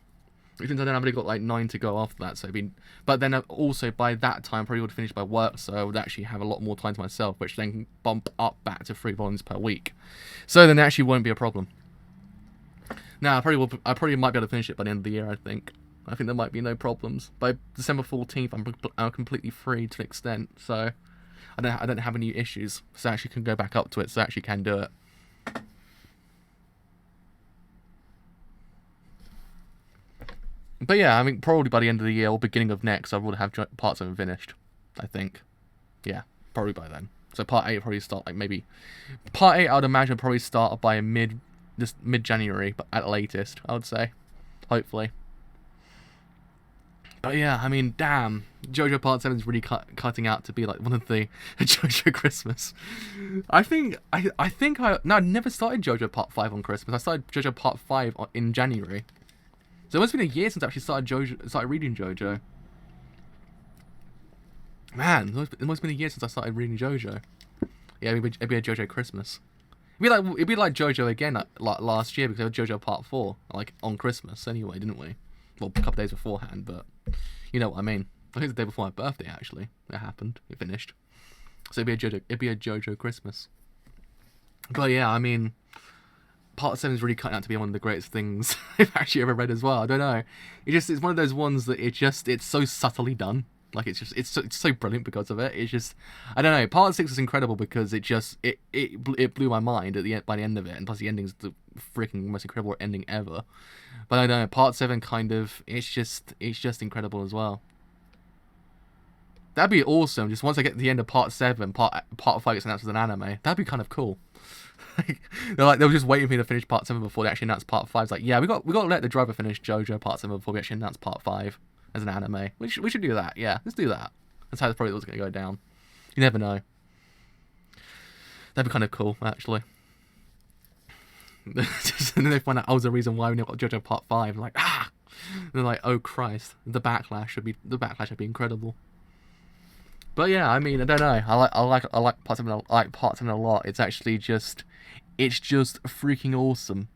Which means I've only got like 9 to go after that. But then also by that time, I probably would have finished my work, so I would actually have a lot more time to myself, which then can bump up back to 3 volumes per week. So then it actually won't be a problem. Now, I probably might be able to finish it by the end of the year, I think. I think there might be no problems. By December 14th, I'm completely free to an extent, so I don't have any issues. So I actually can go back up to it, so I actually can do it. But yeah, I mean, probably by the end of the year or beginning of next, I would have part 7 finished, I think. Yeah, probably by then. So part 8 will probably start, like, maybe... Part 8, I would imagine, probably start by mid-January, but at the latest, I would say. Hopefully. But yeah, I mean, damn. JoJo Part 7 is really cutting out to be, like, one of the JoJo Christmas. I never started JoJo Part 5 on Christmas. I started JoJo Part 5 in January. So it must have been a year since I actually started reading JoJo. Man, it must have been a year since I started reading JoJo. Yeah, it'd be a JoJo Christmas. It'd be like JoJo again, like last year, because we had JoJo Part 4, like on Christmas anyway, didn't we? Well, a couple of days beforehand, but you know what I mean. I think it's the day before my birthday, actually. It happened. It finished. So it'd be a JoJo Christmas. But yeah, I mean, Part 7 is really cutting out to be one of the greatest things I've actually ever read as well. I don't know. It's one of those ones that it's so subtly done. Like, it's so brilliant because of it. It's just, I don't know. Part 6 is incredible because it blew my mind by the end of it, and plus the ending's the freaking most incredible ending ever. But I don't know. Part 7 kind of, it's just incredible as well. That'd be awesome. Just once I get to the end of Part 7, Part 5 gets announced as an anime. That'd be kind of cool. They were just waiting for me to finish Part 7 before they actually announced Part 5. It's like, yeah, we got to let the driver finish JoJo Part 7 before we actually announce Part 5 as an anime. We should do that. Yeah, let's do that. That's how it's probably going to go down. You never know. That'd be kind of cool, actually. And then they find out I was the reason why we never got JoJo Part 5. Like, ah! And they're like, oh Christ, the backlash should be incredible. But yeah, I mean, I don't know. I like Part 7. I like Part 7 a lot. It's actually just, it's just freaking awesome.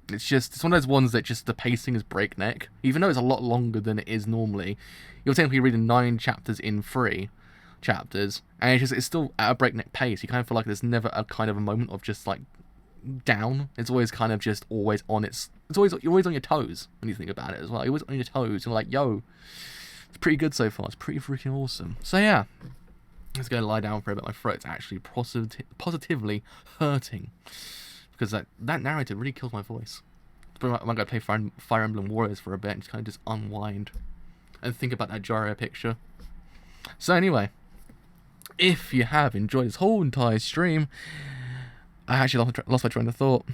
It's one of those ones that just the pacing is breakneck. Even though it's a lot longer than it is normally, you're technically reading 9 chapters in 3 chapters, and it's still at a breakneck pace. You kind of feel like there's never a kind of a moment of just like down. It's always kind of just always on you're always on your toes when you think about it as well. You're always on your toes. You're like, yo, it's pretty good so far. It's pretty freaking awesome. So yeah, let's go lie down for a bit. My throat's actually positively hurting because that narrative really killed my voice. I'm gonna play Fire Emblem Warriors for a bit and just kind of just unwind and think about that Gyro picture. So anyway, if you have enjoyed this whole entire stream, I actually lost my train of thought.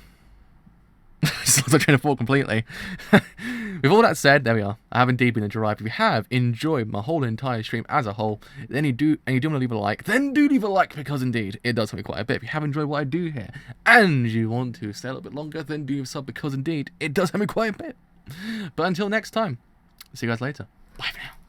Just lost my train of thought completely. With all that said, there we are. I have indeed been a Jiraiya. If you have enjoyed my whole entire stream as a whole, then you do want to leave a like, then do leave a like, because indeed it does help me quite a bit. If you have enjoyed what I do here and you want to stay a little bit longer, then do sub, because indeed it does help me quite a bit. But until next time, see you guys later. Bye for now.